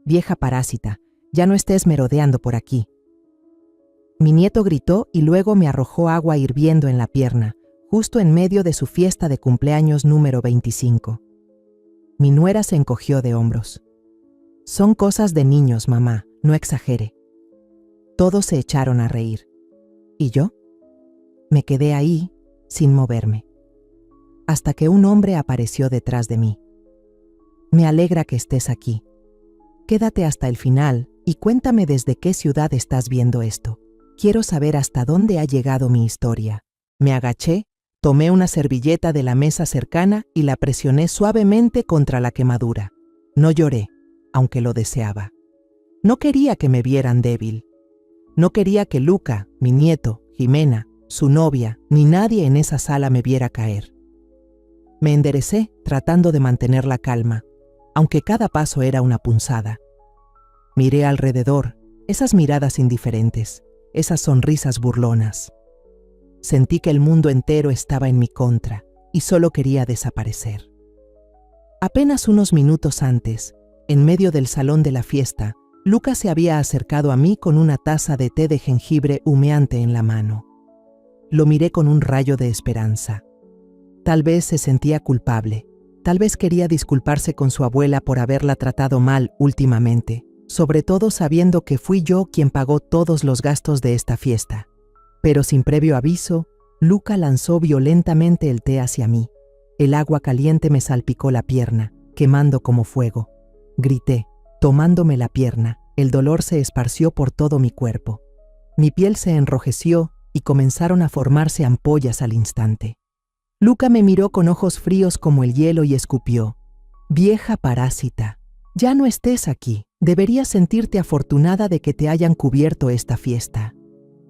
vieja parásita, ya no estés merodeando por aquí. Mi nieto gritó y luego me arrojó agua hirviendo en la pierna, justo en medio de su fiesta de cumpleaños número 25. Mi nuera se encogió de hombros. Son cosas de niños, mamá, no exagere. Todos se echaron a reír. ¿Y yo? Me quedé ahí, sin moverme, hasta que un hombre apareció detrás de mí. Me alegra que estés aquí. Quédate hasta el final y cuéntame desde qué ciudad estás viendo esto. Quiero saber hasta dónde ha llegado mi historia. Me agaché, tomé una servilleta de la mesa cercana y la presioné suavemente contra la quemadura. No lloré, aunque lo deseaba. No quería que me vieran débil. No quería que Luca, mi nieto, Jimena, su novia, ni nadie en esa sala me viera caer. Me enderecé tratando de mantener la calma, aunque cada paso era una punzada. Miré alrededor, esas miradas indiferentes, esas sonrisas burlonas. Sentí que el mundo entero estaba en mi contra y solo quería desaparecer. Apenas unos minutos antes, en medio del salón de la fiesta, Luca se había acercado a mí con una taza de té de jengibre humeante en la mano. Lo miré con un rayo de esperanza. Tal vez se sentía culpable, tal vez quería disculparse con su abuela por haberla tratado mal últimamente, sobre todo sabiendo que fui yo quien pagó todos los gastos de esta fiesta. Pero sin previo aviso, Luca lanzó violentamente el té hacia mí. El agua caliente me salpicó la pierna, quemando como fuego. Grité, tomándome la pierna. El dolor se esparció por todo mi cuerpo. Mi piel se enrojeció y comenzaron a formarse ampollas al instante. Luca me miró con ojos fríos como el hielo y escupió. Vieja parásita, ya no estés aquí. Deberías sentirte afortunada de que te hayan cubierto esta fiesta.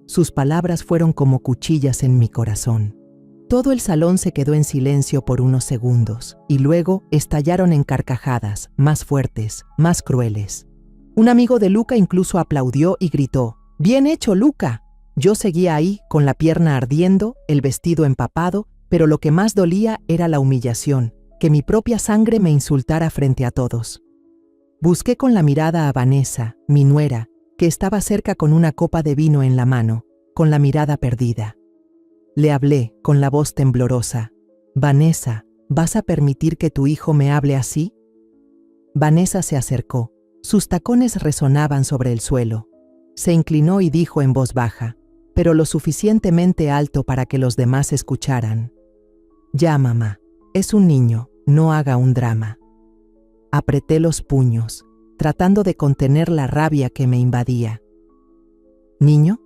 Sus palabras fueron como cuchillas en mi corazón. Todo el salón se quedó en silencio por unos segundos y luego estallaron en carcajadas, más fuertes, más crueles. Un amigo de Luca incluso aplaudió y gritó, «¡Bien hecho, Luca!». Yo seguía ahí, con la pierna ardiendo, el vestido empapado, pero lo que más dolía era la humillación, que mi propia sangre me insultara frente a todos. Busqué con la mirada a Vanessa, mi nuera, que estaba cerca con una copa de vino en la mano, con la mirada perdida. Le hablé con la voz temblorosa. «Vanessa, ¿vas a permitir que tu hijo me hable así?». Vanessa se acercó. Sus tacones resonaban sobre el suelo. Se inclinó y dijo en voz baja, pero lo suficientemente alto para que los demás escucharan. «Ya, mamá, es un niño, no haga un drama». Apreté los puños, tratando de contener la rabia que me invadía. ¿Niño?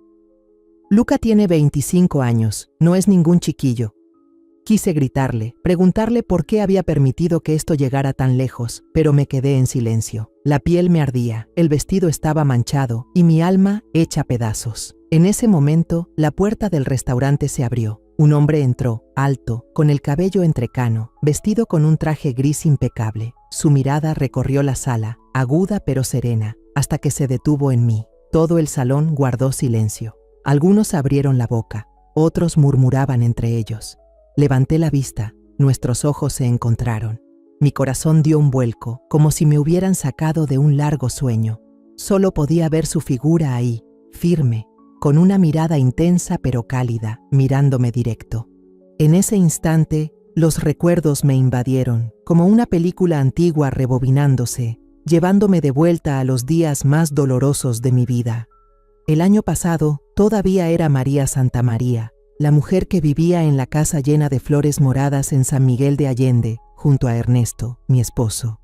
Luca tiene 25 años, no es ningún chiquillo. Quise gritarle, preguntarle por qué había permitido que esto llegara tan lejos, pero me quedé en silencio. La piel me ardía, el vestido estaba manchado y mi alma hecha pedazos. En ese momento, la puerta del restaurante se abrió. Un hombre entró, alto, con el cabello entrecano, vestido con un traje gris impecable. Su mirada recorrió la sala, aguda pero serena, hasta que se detuvo en mí. Todo el salón guardó silencio. Algunos abrieron la boca, otros murmuraban entre ellos. Levanté la vista, nuestros ojos se encontraron. Mi corazón dio un vuelco, como si me hubieran sacado de un largo sueño. Solo podía ver su figura ahí, firme, con una mirada intensa pero cálida, mirándome directo. En ese instante, los recuerdos me invadieron, como una película antigua rebobinándose, llevándome de vuelta a los días más dolorosos de mi vida. El año pasado, todavía era María Santamaría, la mujer que vivía en la casa llena de flores moradas en San Miguel de Allende, junto a Ernesto, mi esposo.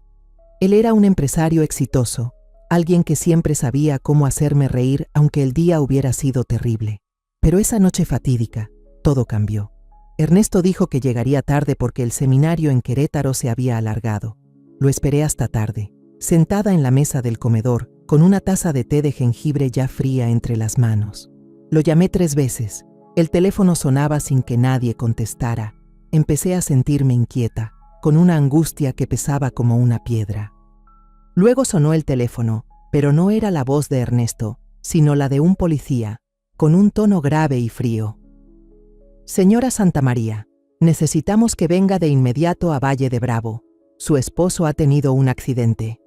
Él era un empresario exitoso, alguien que siempre sabía cómo hacerme reír aunque el día hubiera sido terrible. Pero esa noche fatídica, todo cambió. Ernesto dijo que llegaría tarde porque el seminario en Querétaro se había alargado. Lo esperé hasta tarde, sentada en la mesa del comedor, con una taza de té de jengibre ya fría entre las manos. Lo llamé 3 veces. El teléfono sonaba sin que nadie contestara. Empecé a sentirme inquieta, con una angustia que pesaba como una piedra. Luego sonó el teléfono, pero no era la voz de Ernesto, sino la de un policía, con un tono grave y frío. «Señora Santamaría, necesitamos que venga de inmediato a Valle de Bravo. Su esposo ha tenido un accidente».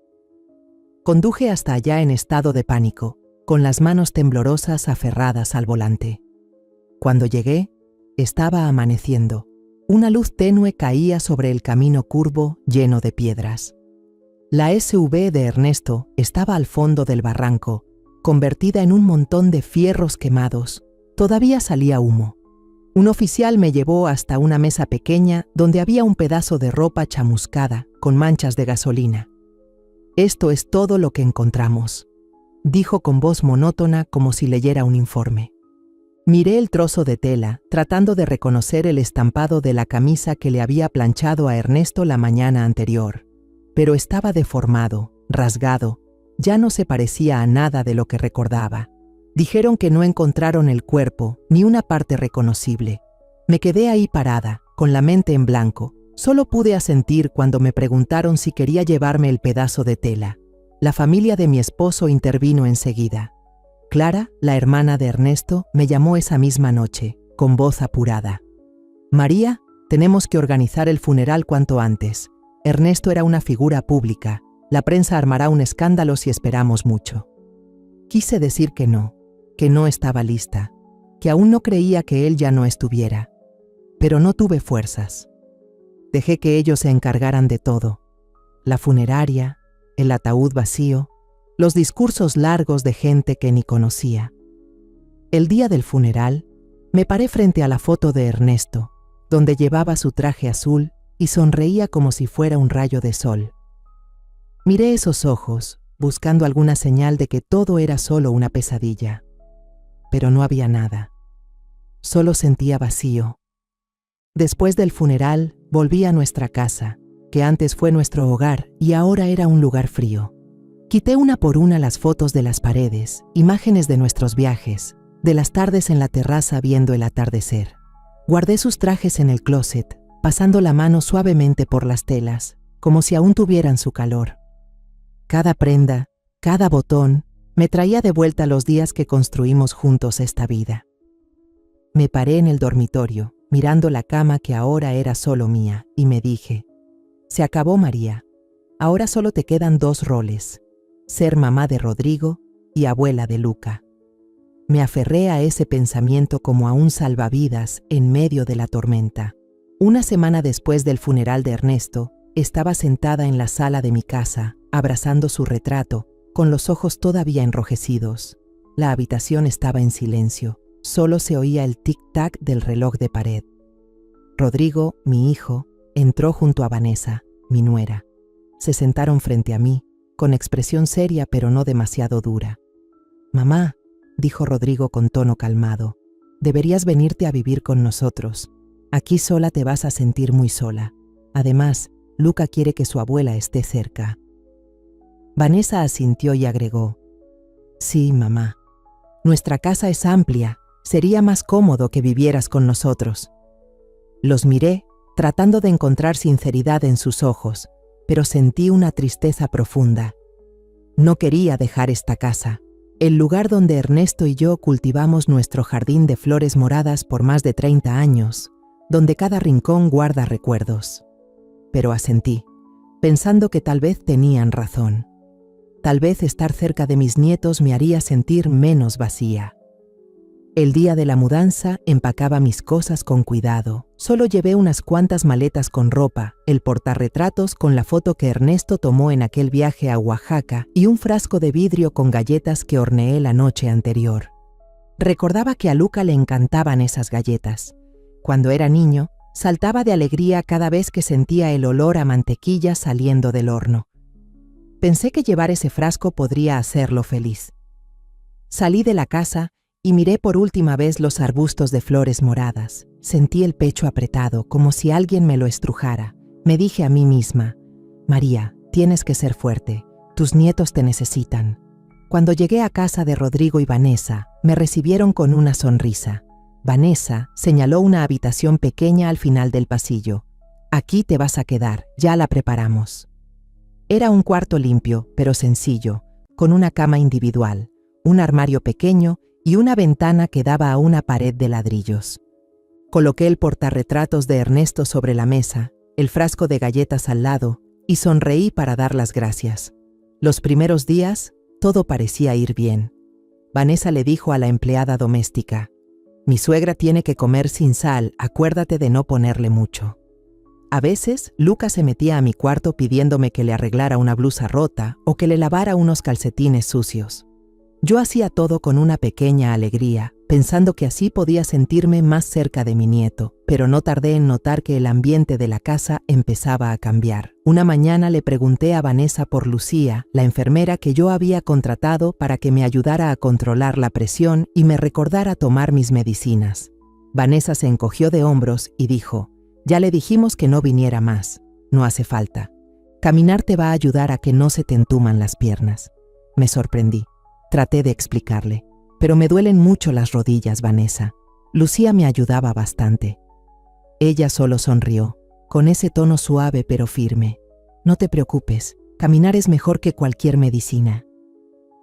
Conduje hasta allá en estado de pánico, con las manos temblorosas aferradas al volante. Cuando llegué, estaba amaneciendo. Una luz tenue caía sobre el camino curvo lleno de piedras. La SUV de Ernesto estaba al fondo del barranco, convertida en un montón de fierros quemados. Todavía salía humo. Un oficial me llevó hasta una mesa pequeña donde había un pedazo de ropa chamuscada con manchas de gasolina. «Esto es todo lo que encontramos», dijo con voz monótona como si leyera un informe. Miré el trozo de tela, tratando de reconocer el estampado de la camisa que le había planchado a Ernesto la mañana anterior, pero estaba deformado, rasgado, ya no se parecía a nada de lo que recordaba. Dijeron que no encontraron el cuerpo, ni una parte reconocible. Me quedé ahí parada, con la mente en blanco. Solo pude asentir cuando me preguntaron si quería llevarme el pedazo de tela. La familia de mi esposo intervino enseguida. Clara, la hermana de Ernesto, me llamó esa misma noche, con voz apurada. «María, tenemos que organizar el funeral cuanto antes. Ernesto era una figura pública. La prensa armará un escándalo si esperamos mucho». Quise decir que no estaba lista, que aún no creía que él ya no estuviera. Pero no tuve fuerzas. Dejé que ellos se encargaran de todo. La funeraria, el ataúd vacío, los discursos largos de gente que ni conocía. El día del funeral, me paré frente a la foto de Ernesto, donde llevaba su traje azul y sonreía como si fuera un rayo de sol. Miré esos ojos, buscando alguna señal de que todo era solo una pesadilla. Pero no había nada. Solo sentía vacío. Después del funeral, volví a nuestra casa, que antes fue nuestro hogar y ahora era un lugar frío. Quité una por una las fotos de las paredes, imágenes de nuestros viajes, de las tardes en la terraza viendo el atardecer. Guardé sus trajes en el closet, pasando la mano suavemente por las telas, como si aún tuvieran su calor. Cada prenda, cada botón, me traía de vuelta los días que construimos juntos esta vida. Me paré en el dormitorio, mirando la cama que ahora era solo mía, y me dije: «Se acabó, María. Ahora solo te quedan 2 roles, ser mamá de Rodrigo y abuela de Luca». Me aferré a ese pensamiento como a un salvavidas en medio de la tormenta. Una semana después del funeral de Ernesto, estaba sentada en la sala de mi casa, abrazando su retrato, con los ojos todavía enrojecidos. La habitación estaba en silencio. Solo se oía el tic-tac del reloj de pared. Rodrigo, mi hijo, entró junto a Vanessa, mi nuera. Se sentaron frente a mí, con expresión seria pero no demasiado dura. «Mamá», dijo Rodrigo con tono calmado, «deberías venirte a vivir con nosotros. Aquí sola te vas a sentir muy sola. Además, Luca quiere que su abuela esté cerca». Vanessa asintió y agregó: «Sí, mamá. Nuestra casa es amplia. Sería más cómodo que vivieras con nosotros». Los miré, tratando de encontrar sinceridad en sus ojos, pero sentí una tristeza profunda. No quería dejar esta casa, el lugar donde Ernesto y yo cultivamos nuestro jardín de flores moradas por más de 30 años, donde cada rincón guarda recuerdos. Pero asentí, pensando que tal vez tenían razón. Tal vez estar cerca de mis nietos me haría sentir menos vacía. El día de la mudanza empacaba mis cosas con cuidado. Solo llevé unas cuantas maletas con ropa, el portarretratos con la foto que Ernesto tomó en aquel viaje a Oaxaca y un frasco de vidrio con galletas que horneé la noche anterior. Recordaba que a Luca le encantaban esas galletas. Cuando era niño, saltaba de alegría cada vez que sentía el olor a mantequilla saliendo del horno. Pensé que llevar ese frasco podría hacerlo feliz. Salí de la casa y miré por última vez los arbustos de flores moradas. Sentí el pecho apretado, como si alguien me lo estrujara. Me dije a mí misma: «María, tienes que ser fuerte. Tus nietos te necesitan». Cuando llegué a casa de Rodrigo y Vanessa, me recibieron con una sonrisa. Vanessa señaló una habitación pequeña al final del pasillo. «Aquí te vas a quedar, ya la preparamos». Era un cuarto limpio, pero sencillo, con una cama individual, un armario pequeño y una ventana que daba a una pared de ladrillos. Coloqué el portarretratos de Ernesto sobre la mesa, el frasco de galletas al lado, y sonreí para dar las gracias. Los primeros días, todo parecía ir bien. Vanessa le dijo a la empleada doméstica: «Mi suegra tiene que comer sin sal, acuérdate de no ponerle mucho». A veces, Luca se metía a mi cuarto pidiéndome que le arreglara una blusa rota o que le lavara unos calcetines sucios. Yo hacía todo con una pequeña alegría, pensando que así podía sentirme más cerca de mi nieto, pero no tardé en notar que el ambiente de la casa empezaba a cambiar. Una mañana le pregunté a Vanessa por Lucía, la enfermera que yo había contratado para que me ayudara a controlar la presión y me recordara tomar mis medicinas. Vanessa se encogió de hombros y dijo: «Ya le dijimos que no viniera más. No hace falta. Caminar te va a ayudar a que no se te entuman las piernas». Me sorprendí. Traté de explicarle: «Pero me duelen mucho las rodillas, Vanessa. Lucía me ayudaba bastante». Ella solo sonrió, con ese tono suave pero firme. «No te preocupes, caminar es mejor que cualquier medicina».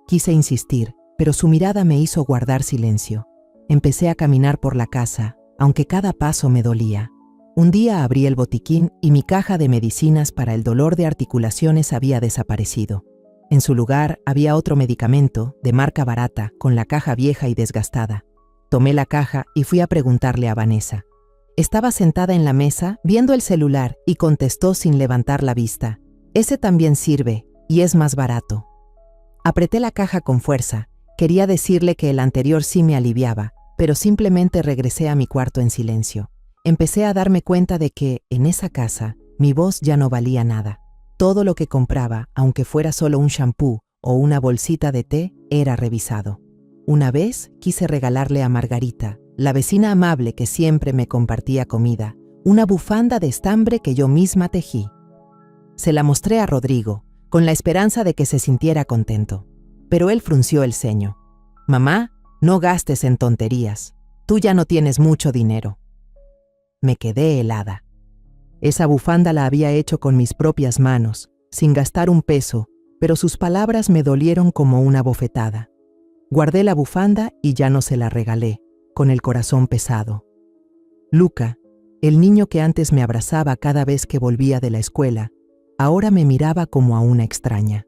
Quise insistir, pero su mirada me hizo guardar silencio. Empecé a caminar por la casa, aunque cada paso me dolía. Un día abrí el botiquín y mi caja de medicinas para el dolor de articulaciones había desaparecido. En su lugar había otro medicamento, de marca barata, con la caja vieja y desgastada. Tomé la caja y fui a preguntarle a Vanessa. Estaba sentada en la mesa, viendo el celular, y contestó sin levantar la vista: «Ese también sirve, y es más barato». Apreté la caja con fuerza. Quería decirle que el anterior sí me aliviaba, pero simplemente regresé a mi cuarto en silencio. Empecé a darme cuenta de que, en esa casa, mi voz ya no valía nada. Todo lo que compraba, aunque fuera solo un shampoo o una bolsita de té, era revisado. Una vez quise regalarle a Margarita, la vecina amable que siempre me compartía comida, una bufanda de estambre que yo misma tejí. Se la mostré a Rodrigo, con la esperanza de que se sintiera contento. Pero él frunció el ceño. «Mamá, no gastes en tonterías. Tú ya no tienes mucho dinero». Me quedé helada. Esa bufanda la había hecho con mis propias manos, sin gastar un peso, pero sus palabras me dolieron como una bofetada. Guardé la bufanda y ya no se la regalé, con el corazón pesado. Luca, el niño que antes me abrazaba cada vez que volvía de la escuela, ahora me miraba como a una extraña.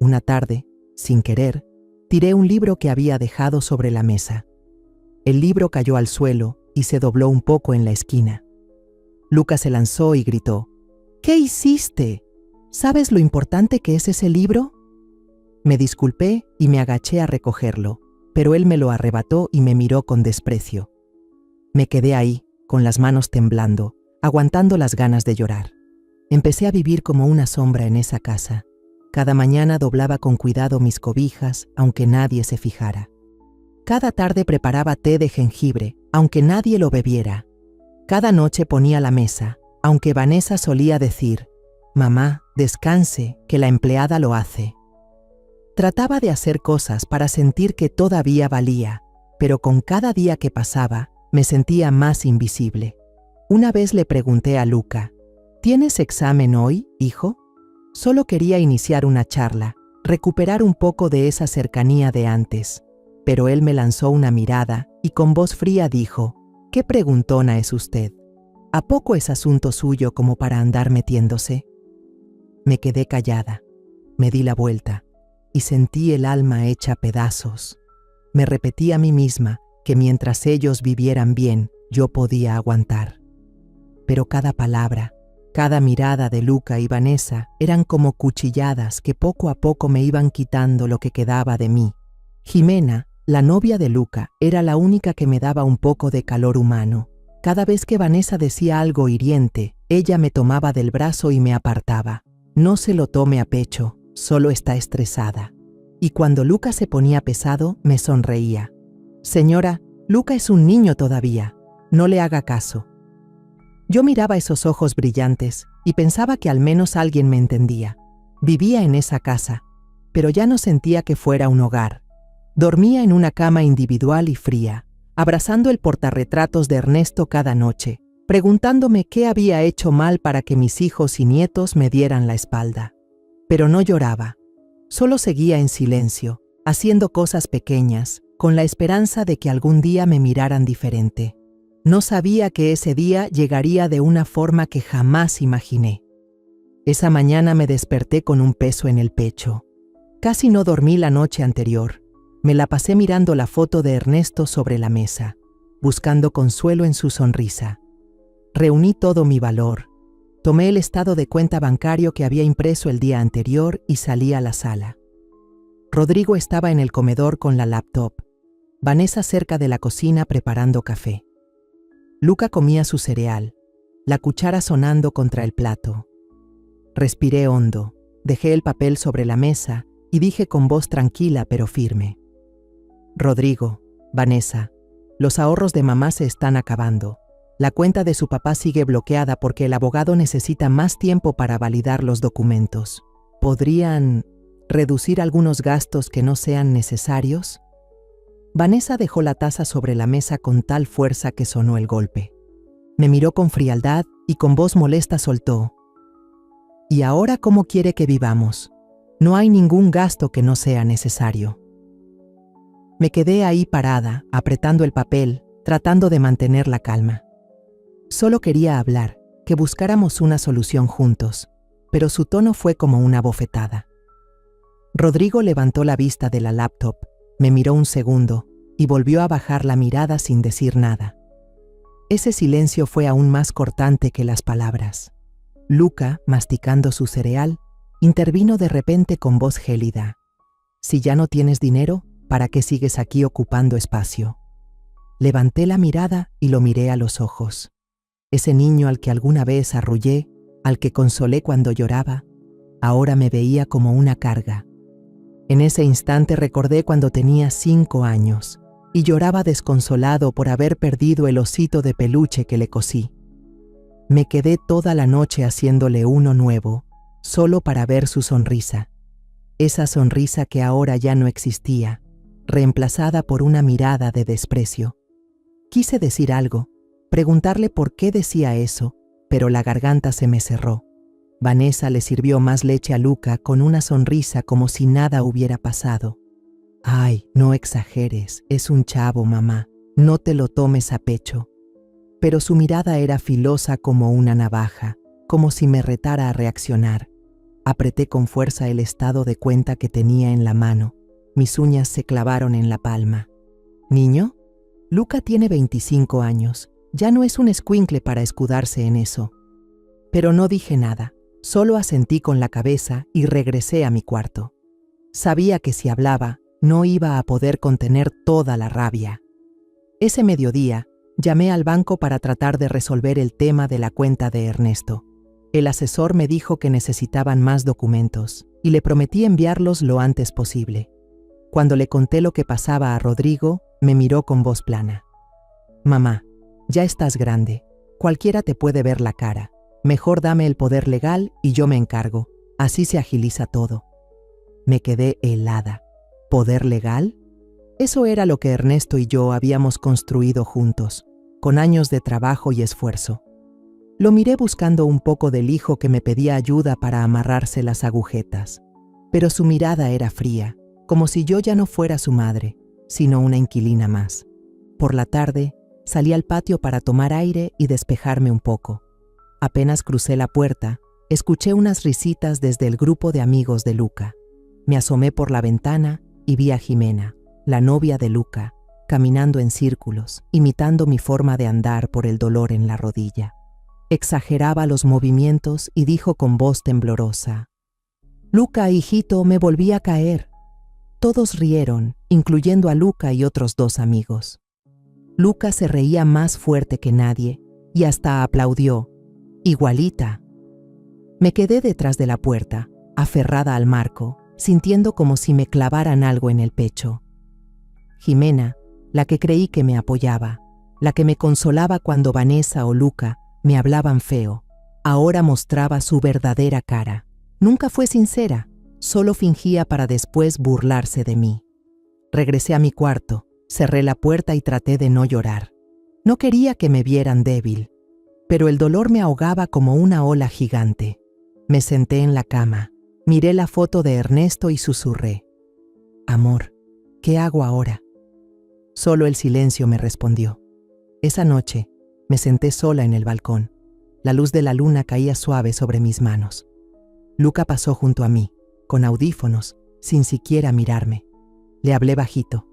Una tarde, sin querer, tiré un libro que había dejado sobre la mesa. El libro cayó al suelo y se dobló un poco en la esquina. Luca se lanzó y gritó: «¿Qué hiciste? ¿Sabes lo importante que es ese libro?». Me disculpé y me agaché a recogerlo, pero él me lo arrebató y me miró con desprecio. Me quedé ahí, con las manos temblando, aguantando las ganas de llorar. Empecé a vivir como una sombra en esa casa. Cada mañana doblaba con cuidado mis cobijas, aunque nadie se fijara. Cada tarde preparaba té de jengibre, aunque nadie lo bebiera. Cada noche ponía la mesa, aunque Vanessa solía decir: «Mamá, descanse, que la empleada lo hace». Trataba de hacer cosas para sentir que todavía valía, pero con cada día que pasaba, me sentía más invisible. Una vez le pregunté a Luca: «¿Tienes examen hoy, hijo?». Solo quería iniciar una charla, recuperar un poco de esa cercanía de antes, pero él me lanzó una mirada y con voz fría dijo: «¿Qué preguntona es usted? ¿A poco es asunto suyo como para andar metiéndose?». Me quedé callada, me di la vuelta y sentí el alma hecha pedazos. Me repetí a mí misma que mientras ellos vivieran bien, yo podía aguantar. Pero cada palabra, cada mirada de Luca y Vanessa eran como cuchilladas que poco a poco me iban quitando lo que quedaba de mí. Jimena, la novia de Luca, era la única que me daba un poco de calor humano. Cada vez que Vanessa decía algo hiriente, ella me tomaba del brazo y me apartaba. «No se lo tome a pecho, solo está estresada». Y cuando Luca se ponía pesado, me sonreía. «Señora, Luca es un niño todavía, no le haga caso». Yo miraba esos ojos brillantes y pensaba que al menos alguien me entendía. Vivía en esa casa, pero ya no sentía que fuera un hogar. Dormía en una cama individual y fría, abrazando el portarretratos de Ernesto cada noche, preguntándome qué había hecho mal para que mis hijos y nietos me dieran la espalda. Pero no lloraba, solo seguía en silencio, haciendo cosas pequeñas, con la esperanza de que algún día me miraran diferente. No sabía que ese día llegaría de una forma que jamás imaginé. Esa mañana me desperté con un peso en el pecho. Casi no dormí la noche anterior. Me la pasé mirando la foto de Ernesto sobre la mesa, buscando consuelo en su sonrisa. Reuní todo mi valor. Tomé el estado de cuenta bancario que había impreso el día anterior y salí a la sala. Rodrigo estaba en el comedor con la laptop. Vanessa cerca de la cocina preparando café. Luca comía su cereal, la cuchara sonando contra el plato. Respiré hondo, dejé el papel sobre la mesa y dije con voz tranquila pero firme: Rodrigo, Vanessa, los ahorros de mamá se están acabando. La cuenta de su papá sigue bloqueada porque el abogado necesita más tiempo para validar los documentos. ¿Podrían reducir algunos gastos que no sean necesarios? Vanessa dejó la taza sobre la mesa con tal fuerza que sonó el golpe. Me miró con frialdad y con voz molesta soltó: ¿Y ahora cómo quiere que vivamos? No hay ningún gasto que no sea necesario. Me quedé ahí parada, apretando el papel, tratando de mantener la calma. Solo quería hablar, que buscáramos una solución juntos, pero su tono fue como una bofetada. Rodrigo levantó la vista de la laptop, me miró un segundo y volvió a bajar la mirada sin decir nada. Ese silencio fue aún más cortante que las palabras. Luca, masticando su cereal, intervino de repente con voz gélida: Si ya no tienes dinero, ¿para qué sigues aquí ocupando espacio? Levanté la mirada y lo miré a los ojos. Ese niño al que alguna vez arrullé, al que consolé cuando lloraba, ahora me veía como una carga. En ese instante recordé cuando tenía 5 años y lloraba desconsolado por haber perdido el osito de peluche que le cosí. Me quedé toda la noche haciéndole uno nuevo, solo para ver su sonrisa. Esa sonrisa que ahora ya no existía, reemplazada por una mirada de desprecio. Quise decir algo, preguntarle por qué decía eso, pero la garganta se me cerró. Vanessa le sirvió más leche a Luca con una sonrisa como si nada hubiera pasado. Ay, no exageres, es un chavo, mamá, no te lo tomes a pecho. Pero su mirada era filosa como una navaja, como si me retara a reaccionar. Apreté con fuerza el estado de cuenta que tenía en la mano. Mis uñas se clavaron en la palma. ¿Niño? Luca tiene 25 años. Ya no es un escuincle para escudarse en eso. Pero no dije nada, solo asentí con la cabeza y regresé a mi cuarto. Sabía que si hablaba, no iba a poder contener toda la rabia. Ese mediodía, llamé al banco para tratar de resolver el tema de la cuenta de Ernesto. El asesor me dijo que necesitaban más documentos y le prometí enviarlos lo antes posible. Cuando le conté lo que pasaba a Rodrigo, me miró con voz plana. Mamá, ya estás grande, cualquiera te puede ver la cara. Mejor dame el poder legal y yo me encargo, así se agiliza todo. Me quedé helada. ¿Poder legal? Eso era lo que Ernesto y yo habíamos construido juntos, con años de trabajo y esfuerzo. Lo miré buscando un poco del hijo que me pedía ayuda para amarrarse las agujetas, pero su mirada era fría, como si yo ya no fuera su madre, sino una inquilina más. Por la tarde, salí al patio para tomar aire y despejarme un poco. Apenas crucé la puerta, escuché unas risitas desde el grupo de amigos de Luca. Me asomé por la ventana y vi a Jimena, la novia de Luca, caminando en círculos, imitando mi forma de andar por el dolor en la rodilla. Exageraba los movimientos y dijo con voz temblorosa: Luca, hijito, me volví a caer. Todos rieron, incluyendo a Luca y otros 2 amigos. Luca se reía más fuerte que nadie y hasta aplaudió. Igualita. Me quedé detrás de la puerta, aferrada al marco, sintiendo como si me clavaran algo en el pecho. Jimena, la que creí que me apoyaba, la que me consolaba cuando Vanessa o Luca me hablaban feo, ahora mostraba su verdadera cara. Nunca fue sincera, solo fingía para después burlarse de mí. Regresé a mi cuarto, cerré la puerta y traté de no llorar. No quería que me vieran débil, pero el dolor me ahogaba como una ola gigante. Me senté en la cama, miré la foto de Ernesto y susurré: Amor, ¿qué hago ahora? Solo el silencio me respondió. Esa noche, me senté sola en el balcón. La luz de la luna caía suave sobre mis manos. Luca pasó junto a mí, con audífonos, sin siquiera mirarme. Le hablé bajito.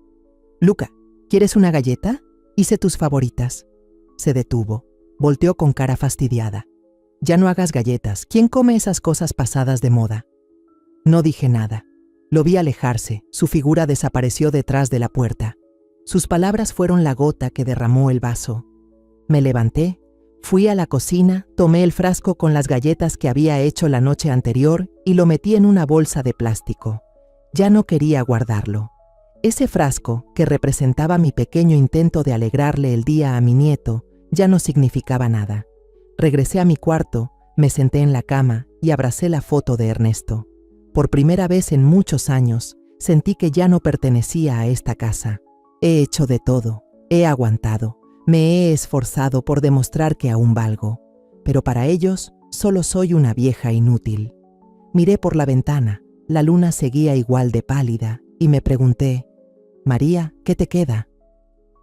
«Luca, ¿quieres una galleta? Hice tus favoritas». Se detuvo. Volteó con cara fastidiada. «Ya no hagas galletas. ¿Quién come esas cosas pasadas de moda?» No dije nada. Lo vi alejarse. Su figura desapareció detrás de la puerta. Sus palabras fueron la gota que derramó el vaso. Me levanté, fui a la cocina, tomé el frasco con las galletas que había hecho la noche anterior y lo metí en una bolsa de plástico. Ya no quería guardarlo. Ese frasco, que representaba mi pequeño intento de alegrarle el día a mi nieto, ya no significaba nada. Regresé a mi cuarto, me senté en la cama y abracé la foto de Ernesto. Por primera vez en muchos años, sentí que ya no pertenecía a esta casa. He hecho de todo, he aguantado, me he esforzado por demostrar que aún valgo, pero para ellos solo soy una vieja inútil. Miré por la ventana, la luna seguía igual de pálida y me pregunté, «María, ¿qué te queda?»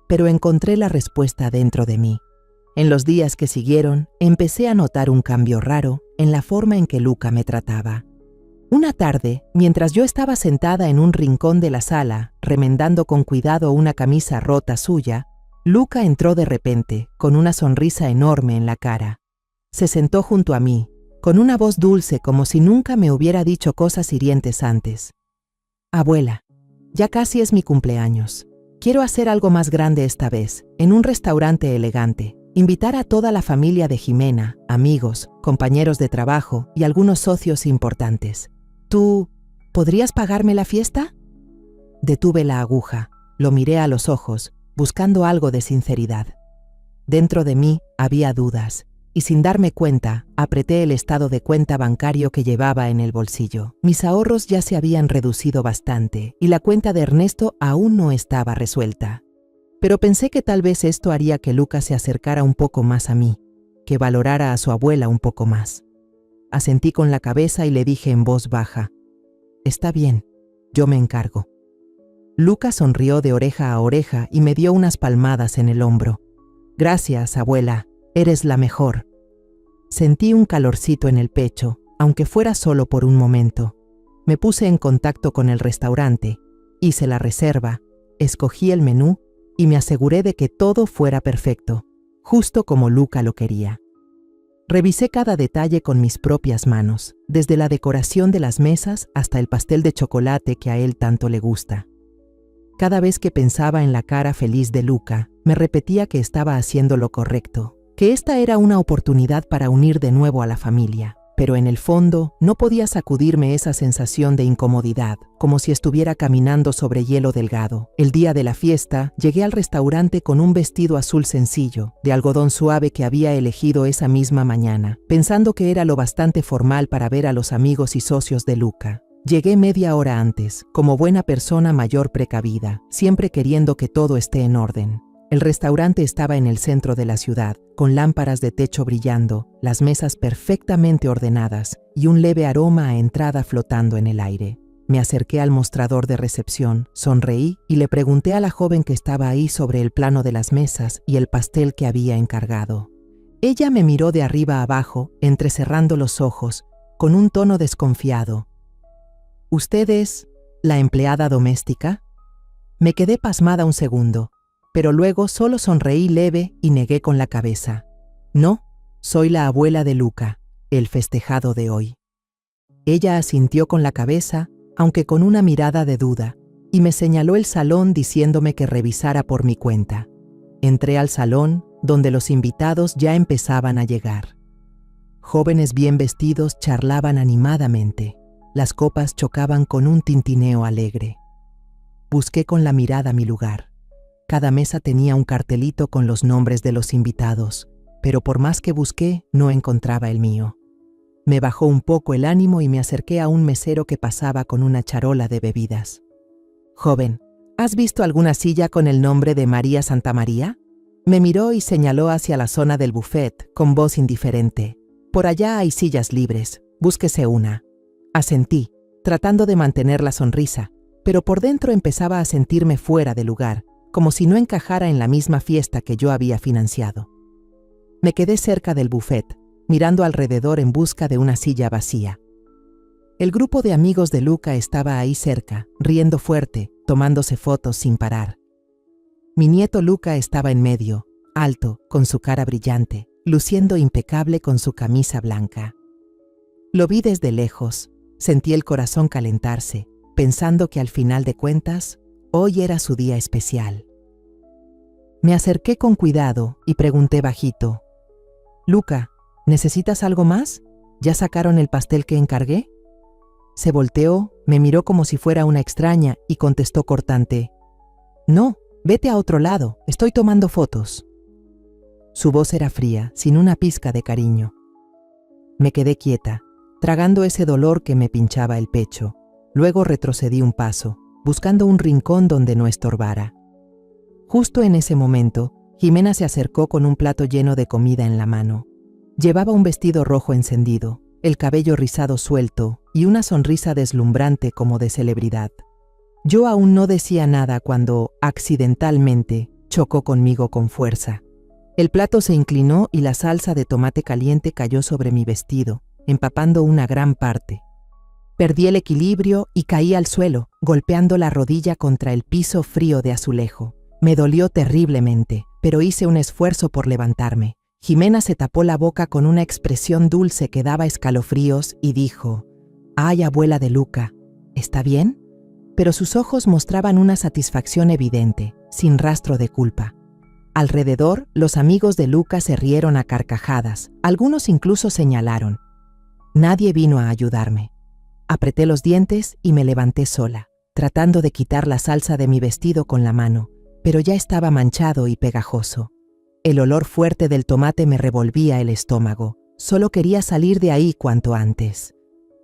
Pero encontré la respuesta dentro de mí. En los días que siguieron, empecé a notar un cambio raro en la forma en que Luca me trataba. Una tarde, mientras yo estaba sentada en un rincón de la sala, remendando con cuidado una camisa rota suya, Luca entró de repente, con una sonrisa enorme en la cara. Se sentó junto a mí, con una voz dulce como si nunca me hubiera dicho cosas hirientes antes. «Abuela, ya casi es mi cumpleaños. Quiero hacer algo más grande esta vez, en un restaurante elegante. Invitar a toda la familia de Jimena, amigos, compañeros de trabajo y algunos socios importantes. ¿Tú podrías pagarme la fiesta?» Detuve la aguja, lo miré a los ojos, buscando algo de sinceridad. Dentro de mí había dudas, y sin darme cuenta, apreté el estado de cuenta bancario que llevaba en el bolsillo. Mis ahorros ya se habían reducido bastante, y la cuenta de Ernesto aún no estaba resuelta. Pero pensé que tal vez esto haría que Luca se acercara un poco más a mí, que valorara a su abuela un poco más. Asentí con la cabeza y le dije en voz baja, «Está bien, yo me encargo». Luca sonrió de oreja a oreja y me dio unas palmadas en el hombro. «Gracias, abuela, eres la mejor». Sentí un calorcito en el pecho, aunque fuera solo por un momento. Me puse en contacto con el restaurante, hice la reserva, escogí el menú y me aseguré de que todo fuera perfecto, justo como Luca lo quería. Revisé cada detalle con mis propias manos, desde la decoración de las mesas hasta el pastel de chocolate que a él tanto le gusta. Cada vez que pensaba en la cara feliz de Luca, me repetía que estaba haciendo lo correcto, que esta era una oportunidad para unir de nuevo a la familia. Pero en el fondo no podía sacudirme esa sensación de incomodidad, como si estuviera caminando sobre hielo delgado. El día de la fiesta, llegué al restaurante con un vestido azul sencillo, de algodón suave que había elegido esa misma mañana, pensando que era lo bastante formal para ver a los amigos y socios de Luca. Llegué media hora antes, como buena persona mayor precavida, siempre queriendo que todo esté en orden. El restaurante estaba en el centro de la ciudad, con lámparas de techo brillando, las mesas perfectamente ordenadas y un leve aroma a entrada flotando en el aire. Me acerqué al mostrador de recepción, sonreí y le pregunté a la joven que estaba ahí sobre el plano de las mesas y el pastel que había encargado. Ella me miró de arriba a abajo, entrecerrando los ojos, con un tono desconfiado. «¿Usted es la empleada doméstica?» Me quedé pasmada un segundo, pero luego solo sonreí leve y negué con la cabeza. «No, soy la abuela de Luca, el festejado de hoy». Ella asintió con la cabeza, aunque con una mirada de duda, y me señaló el salón diciéndome que revisara por mi cuenta. Entré al salón, donde los invitados ya empezaban a llegar. Jóvenes bien vestidos charlaban animadamente. Las copas chocaban con un tintineo alegre. Busqué con la mirada mi lugar. Cada mesa tenía un cartelito con los nombres de los invitados, pero por más que busqué, no encontraba el mío. Me bajó un poco el ánimo y me acerqué a un mesero que pasaba con una charola de bebidas. «Joven, ¿has visto alguna silla con el nombre de María Santamaría?» Me miró y señaló hacia la zona del buffet, con voz indiferente. «Por allá hay sillas libres, búsquese una». Asentí, tratando de mantener la sonrisa, pero por dentro empezaba a sentirme fuera de lugar, como si no encajara en la misma fiesta que yo había financiado. Me quedé cerca del buffet, mirando alrededor en busca de una silla vacía. El grupo de amigos de Luca estaba ahí cerca, riendo fuerte, tomándose fotos sin parar. Mi nieto Luca estaba en medio, alto, con su cara brillante, luciendo impecable con su camisa blanca. Lo vi desde lejos, sentí el corazón calentarse, pensando que al final de cuentas, hoy era su día especial. Me acerqué con cuidado y pregunté bajito: «Luca, ¿necesitas algo más? ¿Ya sacaron el pastel que encargué?». Se volteó, me miró como si fuera una extraña y contestó cortante: «No, vete a otro lado, estoy tomando fotos». Su voz era fría, sin una pizca de cariño. Me quedé quieta, tragando ese dolor que me pinchaba el pecho. Luego retrocedí un paso, buscando un rincón donde no estorbara. Justo en ese momento, Jimena se acercó con un plato lleno de comida en la mano. Llevaba un vestido rojo encendido, el cabello rizado suelto y una sonrisa deslumbrante como de celebridad. Yo aún no decía nada cuando, accidentalmente, chocó conmigo con fuerza. El plato se inclinó y la salsa de tomate caliente cayó sobre mi vestido, empapando una gran parte. Perdí el equilibrio y caí al suelo, golpeando la rodilla contra el piso frío de azulejo. Me dolió terriblemente, pero hice un esfuerzo por levantarme. Jimena se tapó la boca con una expresión dulce que daba escalofríos y dijo: «Ay, abuela de Luca, ¿está bien?». Pero sus ojos mostraban una satisfacción evidente, sin rastro de culpa. Alrededor, los amigos de Luca se rieron a carcajadas, algunos incluso señalaron. Nadie vino a ayudarme. Apreté los dientes y me levanté sola, tratando de quitar la salsa de mi vestido con la mano, pero ya estaba manchado y pegajoso. El olor fuerte del tomate me revolvía el estómago. Solo quería salir de ahí cuanto antes.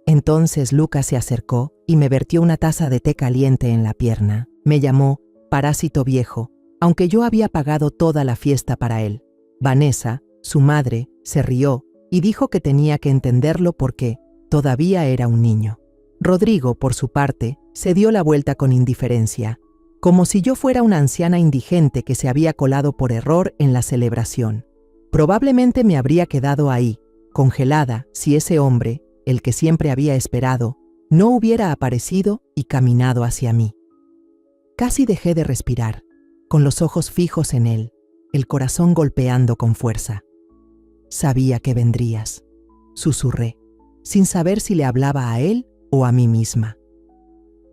Entonces Luca se acercó y me vertió una taza de té caliente en la pierna. Me llamó parásito viejo, aunque yo había pagado toda la fiesta para él. Vanessa, su madre, se rió y dijo que tenía que entenderlo porque todavía era un niño. Rodrigo, por su parte, se dio la vuelta con indiferencia, como si yo fuera una anciana indigente que se había colado por error en la celebración. Probablemente me habría quedado ahí, congelada, si ese hombre, el que siempre había esperado, no hubiera aparecido y caminado hacia mí. Casi dejé de respirar, con los ojos fijos en él, el corazón golpeando con fuerza. «Sabía que vendrías», susurré, sin saber si le hablaba a él o a mí misma.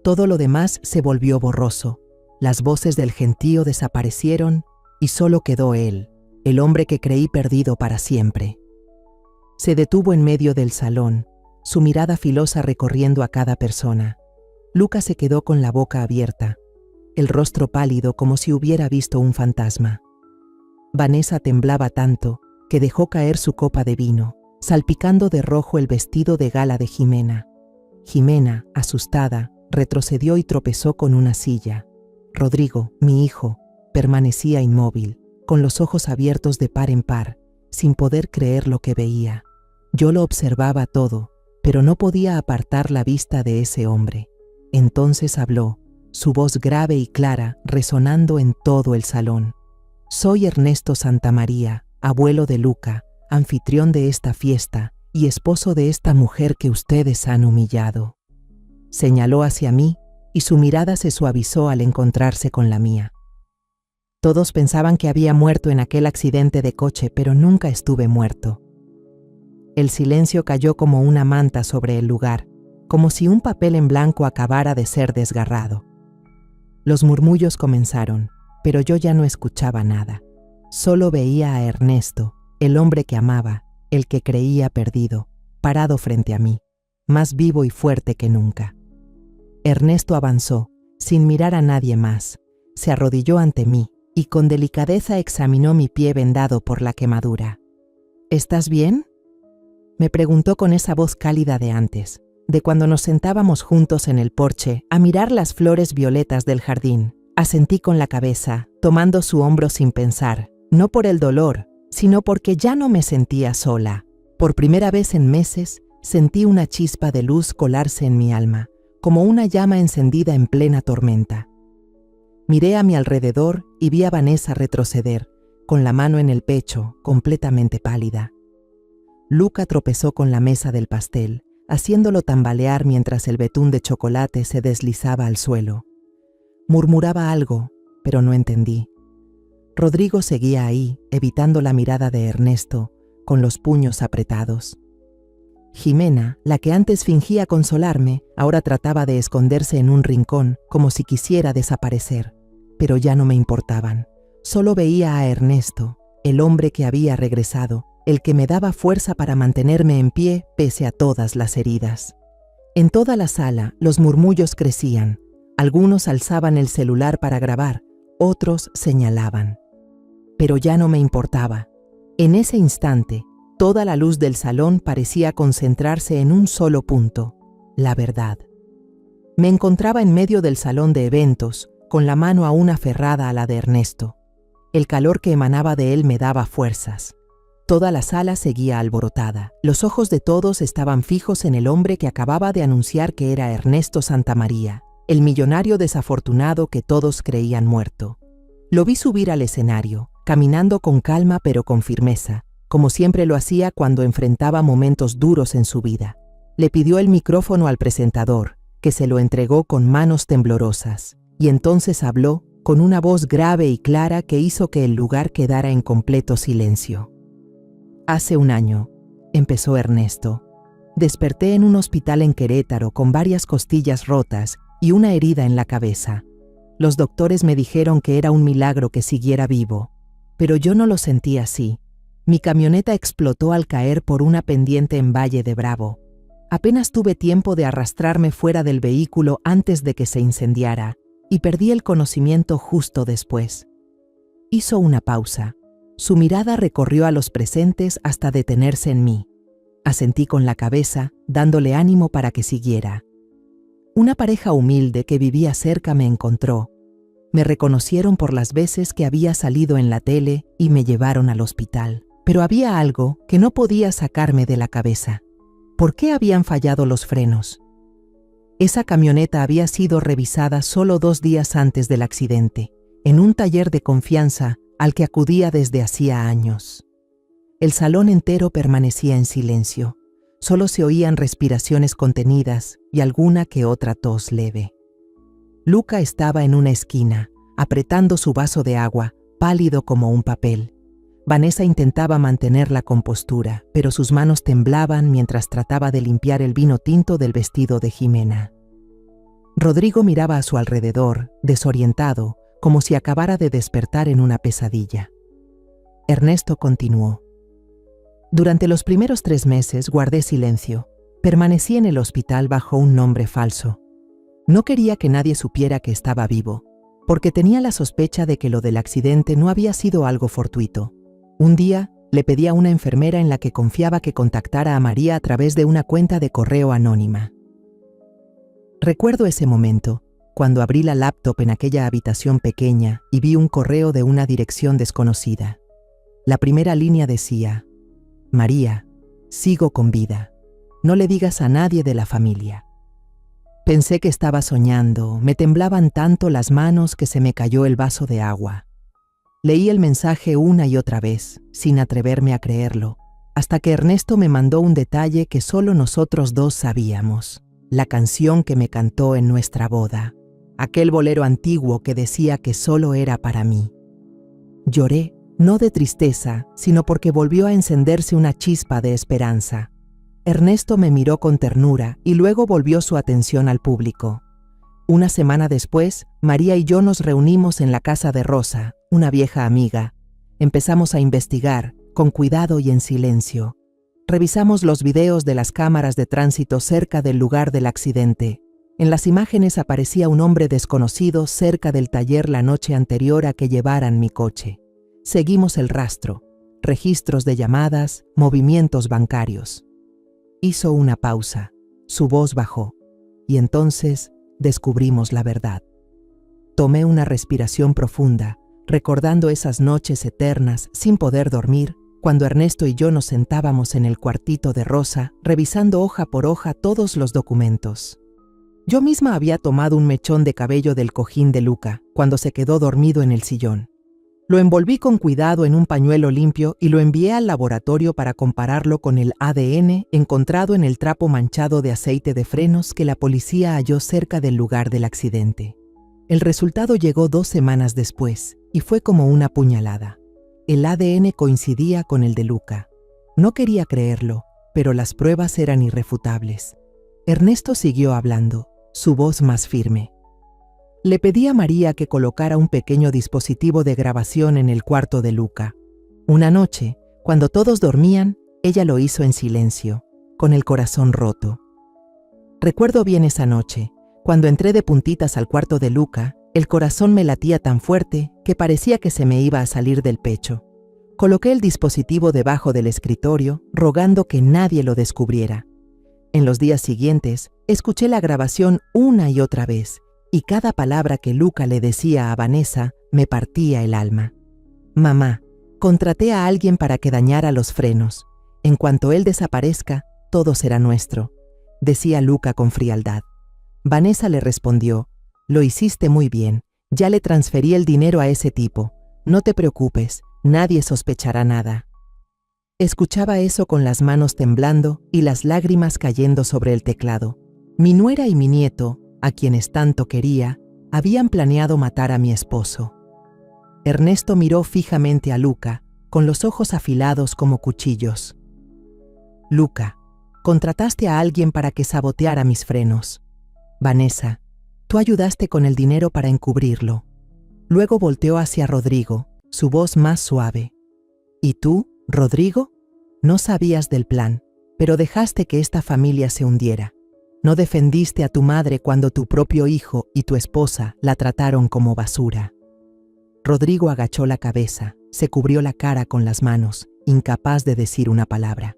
Todo lo demás se volvió borroso. Las voces del gentío desaparecieron y solo quedó él, el hombre que creí perdido para siempre. Se detuvo en medio del salón, su mirada filosa recorriendo a cada persona. Luca se quedó con la boca abierta, el rostro pálido como si hubiera visto un fantasma. Vanessa temblaba tanto que dejó caer su copa de vino, salpicando de rojo el vestido de gala de Jimena. Jimena, asustada, retrocedió y tropezó con una silla. Rodrigo, mi hijo, permanecía inmóvil, con los ojos abiertos de par en par, sin poder creer lo que veía. Yo lo observaba todo, pero no podía apartar la vista de ese hombre. Entonces habló, su voz grave y clara resonando en todo el salón. «Soy Ernesto Santamaría, abuelo de Luca, anfitrión de esta fiesta y esposo de esta mujer que ustedes han humillado». Señaló hacia mí y su mirada se suavizó al encontrarse con la mía. Todos pensaban que había muerto en aquel accidente de coche, pero nunca estuve muerto. El silencio cayó como una manta sobre el lugar, como si un papel en blanco acabara de ser desgarrado. Los murmullos comenzaron, pero yo ya no escuchaba nada. Solo veía a Ernesto, el hombre que amaba, el que creía perdido, parado frente a mí, más vivo y fuerte que nunca. Ernesto avanzó, sin mirar a nadie más, se arrodilló ante mí y con delicadeza examinó mi pie vendado por la quemadura. «¿Estás bien?», me preguntó con esa voz cálida de antes, de cuando nos sentábamos juntos en el porche a mirar las flores violetas del jardín. Asentí con la cabeza, tomando su hombro sin pensar, no por el dolor, sino porque ya no me sentía sola. Por primera vez en meses, sentí una chispa de luz colarse en mi alma, como una llama encendida en plena tormenta. Miré a mi alrededor y vi a Vanessa retroceder, con la mano en el pecho, completamente pálida. Luca tropezó con la mesa del pastel, haciéndolo tambalear mientras el betún de chocolate se deslizaba al suelo. Murmuraba algo, pero no entendí. Rodrigo seguía ahí, evitando la mirada de Ernesto, con los puños apretados. Jimena, la que antes fingía consolarme, ahora trataba de esconderse en un rincón, como si quisiera desaparecer. Pero ya no me importaban. Solo veía a Ernesto, el hombre que había regresado, el que me daba fuerza para mantenerme en pie pese a todas las heridas. En toda la sala, los murmullos crecían. Algunos alzaban el celular para grabar, otros señalaban. Pero ya no me importaba. En ese instante, toda la luz del salón parecía concentrarse en un solo punto: la verdad. Me encontraba en medio del salón de eventos, con la mano aún aferrada a la de Ernesto. El calor que emanaba de él me daba fuerzas. Toda la sala seguía alborotada. Los ojos de todos estaban fijos en el hombre que acababa de anunciar que era Ernesto Santamaría, el millonario desafortunado que todos creían muerto. Lo vi subir al escenario, caminando con calma pero con firmeza, como siempre lo hacía cuando enfrentaba momentos duros en su vida. Le pidió el micrófono al presentador, que se lo entregó con manos temblorosas, y entonces habló con una voz grave y clara que hizo que el lugar quedara en completo silencio. Hace un año, empezó Ernesto, desperté en un hospital en Querétaro con varias costillas rotas y una herida en la cabeza. Los doctores me dijeron que era un milagro que siguiera vivo, pero yo no lo sentí así. Mi camioneta explotó al caer por una pendiente en Valle de Bravo. Apenas tuve tiempo de arrastrarme fuera del vehículo antes de que se incendiara, y perdí el conocimiento justo después. Hizo una pausa. Su mirada recorrió a los presentes hasta detenerse en mí. Asentí con la cabeza, dándole ánimo para que siguiera. Una pareja humilde que vivía cerca me encontró. Me reconocieron por las veces que había salido en la tele y me llevaron al hospital. Pero había algo que no podía sacarme de la cabeza. ¿Por qué habían fallado los frenos? Esa camioneta había sido revisada solo 2 días antes del accidente, en un taller de confianza al que acudía desde hacía años. El salón entero permanecía en silencio. Solo se oían respiraciones contenidas y alguna que otra tos leve. Luca estaba en una esquina, apretando su vaso de agua, pálido como un papel. Vanessa intentaba mantener la compostura, pero sus manos temblaban mientras trataba de limpiar el vino tinto del vestido de Jimena. Rodrigo miraba a su alrededor, desorientado, como si acabara de despertar en una pesadilla. Ernesto continuó. Durante los primeros 3 meses guardé silencio. Permanecí en el hospital bajo un nombre falso. No quería que nadie supiera que estaba vivo, porque tenía la sospecha de que lo del accidente no había sido algo fortuito. Un día, le pedí a una enfermera en la que confiaba que contactara a María a través de una cuenta de correo anónima. Recuerdo ese momento, cuando abrí la laptop en aquella habitación pequeña y vi un correo de una dirección desconocida. La primera línea decía: María, sigo con vida. No le digas a nadie de la familia. Pensé que estaba soñando, me temblaban tanto las manos que se me cayó el vaso de agua. Leí el mensaje una y otra vez, sin atreverme a creerlo, hasta que Ernesto me mandó un detalle que solo nosotros 2 sabíamos: la canción que me cantó en nuestra boda, aquel bolero antiguo que decía que solo era para mí. Lloré, no de tristeza, sino porque volvió a encenderse una chispa de esperanza. Ernesto me miró con ternura y luego volvió su atención al público. Una semana después, María y yo nos reunimos en la casa de Rosa, una vieja amiga. Empezamos a investigar, con cuidado y en silencio. Revisamos los videos de las cámaras de tránsito cerca del lugar del accidente. En las imágenes aparecía un hombre desconocido cerca del taller la noche anterior a que llevaran mi coche. Seguimos el rastro, registros de llamadas, movimientos bancarios. Hizo una pausa, su voz bajó, y entonces descubrimos la verdad. Tomé una respiración profunda, recordando esas noches eternas sin poder dormir, cuando Ernesto y yo nos sentábamos en el cuartito de Rosa, revisando hoja por hoja todos los documentos. Yo misma había tomado un mechón de cabello del cojín de Luca, cuando se quedó dormido en el sillón. Lo envolví con cuidado en un pañuelo limpio y lo envié al laboratorio para compararlo con el ADN encontrado en el trapo manchado de aceite de frenos que la policía halló cerca del lugar del accidente. El resultado llegó 2 semanas después y fue como una puñalada. El ADN coincidía con el de Luca. No quería creerlo, pero las pruebas eran irrefutables. Ernesto siguió hablando, su voz más firme. Le pedí a María que colocara un pequeño dispositivo de grabación en el cuarto de Luca. Una noche, cuando todos dormían, ella lo hizo en silencio, con el corazón roto. Recuerdo bien esa noche. Cuando entré de puntitas al cuarto de Luca, el corazón me latía tan fuerte que parecía que se me iba a salir del pecho. Coloqué el dispositivo debajo del escritorio, rogando que nadie lo descubriera. En los días siguientes, escuché la grabación una y otra vez, y cada palabra que Luca le decía a Vanessa me partía el alma. Mamá, contraté a alguien para que dañara los frenos. En cuanto él desaparezca, todo será nuestro, decía Luca con frialdad. Vanessa le respondió, lo hiciste muy bien, ya le transferí el dinero a ese tipo, no te preocupes, nadie sospechará nada. Escuchaba eso con las manos temblando y las lágrimas cayendo sobre el teclado. Mi nuera y mi nieto, a quienes tanto quería, habían planeado matar a mi esposo. Ernesto miró fijamente a Luca, con los ojos afilados como cuchillos. Luca, contrataste a alguien para que saboteara mis frenos. Vanessa, tú ayudaste con el dinero para encubrirlo. Luego volteó hacia Rodrigo, su voz más suave. ¿Y tú, Rodrigo? No sabías del plan, pero dejaste que esta familia se hundiera. No defendiste a tu madre cuando tu propio hijo y tu esposa la trataron como basura. Rodrigo agachó la cabeza, se cubrió la cara con las manos, incapaz de decir una palabra.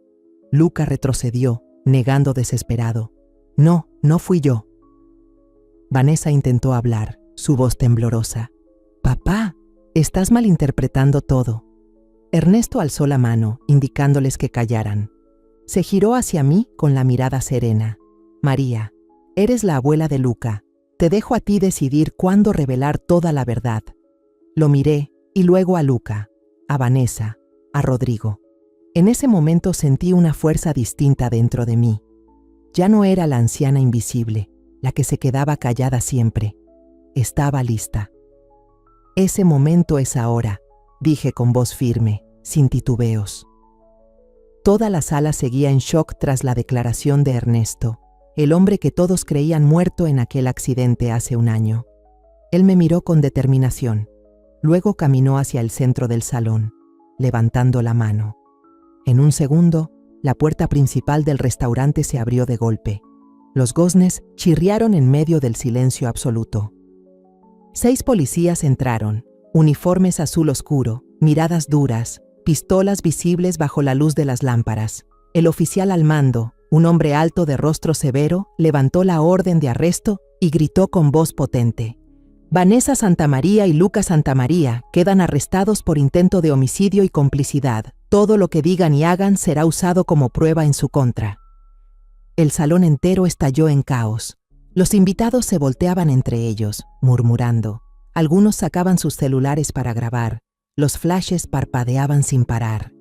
Luca retrocedió, negando desesperado. No, no fui yo. Vanessa intentó hablar, su voz temblorosa. Papá, estás malinterpretando todo. Ernesto alzó la mano, indicándoles que callaran. Se giró hacia mí con la mirada serena. María, eres la abuela de Luca. Te dejo a ti decidir cuándo revelar toda la verdad. Lo miré y luego a Luca, a Vanessa, a Rodrigo. En ese momento sentí una fuerza distinta dentro de mí. Ya no era la anciana invisible, la que se quedaba callada siempre. Estaba lista. Ese momento es ahora, dije con voz firme, sin titubeos. Toda la sala seguía en shock tras la declaración de Ernesto, el hombre que todos creían muerto en aquel accidente hace un año. Él me miró con determinación. Luego caminó hacia el centro del salón, levantando la mano. En un segundo, la puerta principal del restaurante se abrió de golpe. Los goznes chirriaron en medio del silencio absoluto. 6 policías entraron, uniformes azul oscuro, miradas duras, pistolas visibles bajo la luz de las lámparas. El oficial al mando, un hombre alto de rostro severo, levantó la orden de arresto y gritó con voz potente. Vanessa Santamaría y Luca Santamaría quedan arrestados por intento de homicidio y complicidad. Todo lo que digan y hagan será usado como prueba en su contra. El salón entero estalló en caos. Los invitados se volteaban entre ellos, murmurando. Algunos sacaban sus celulares para grabar. Los flashes parpadeaban sin parar.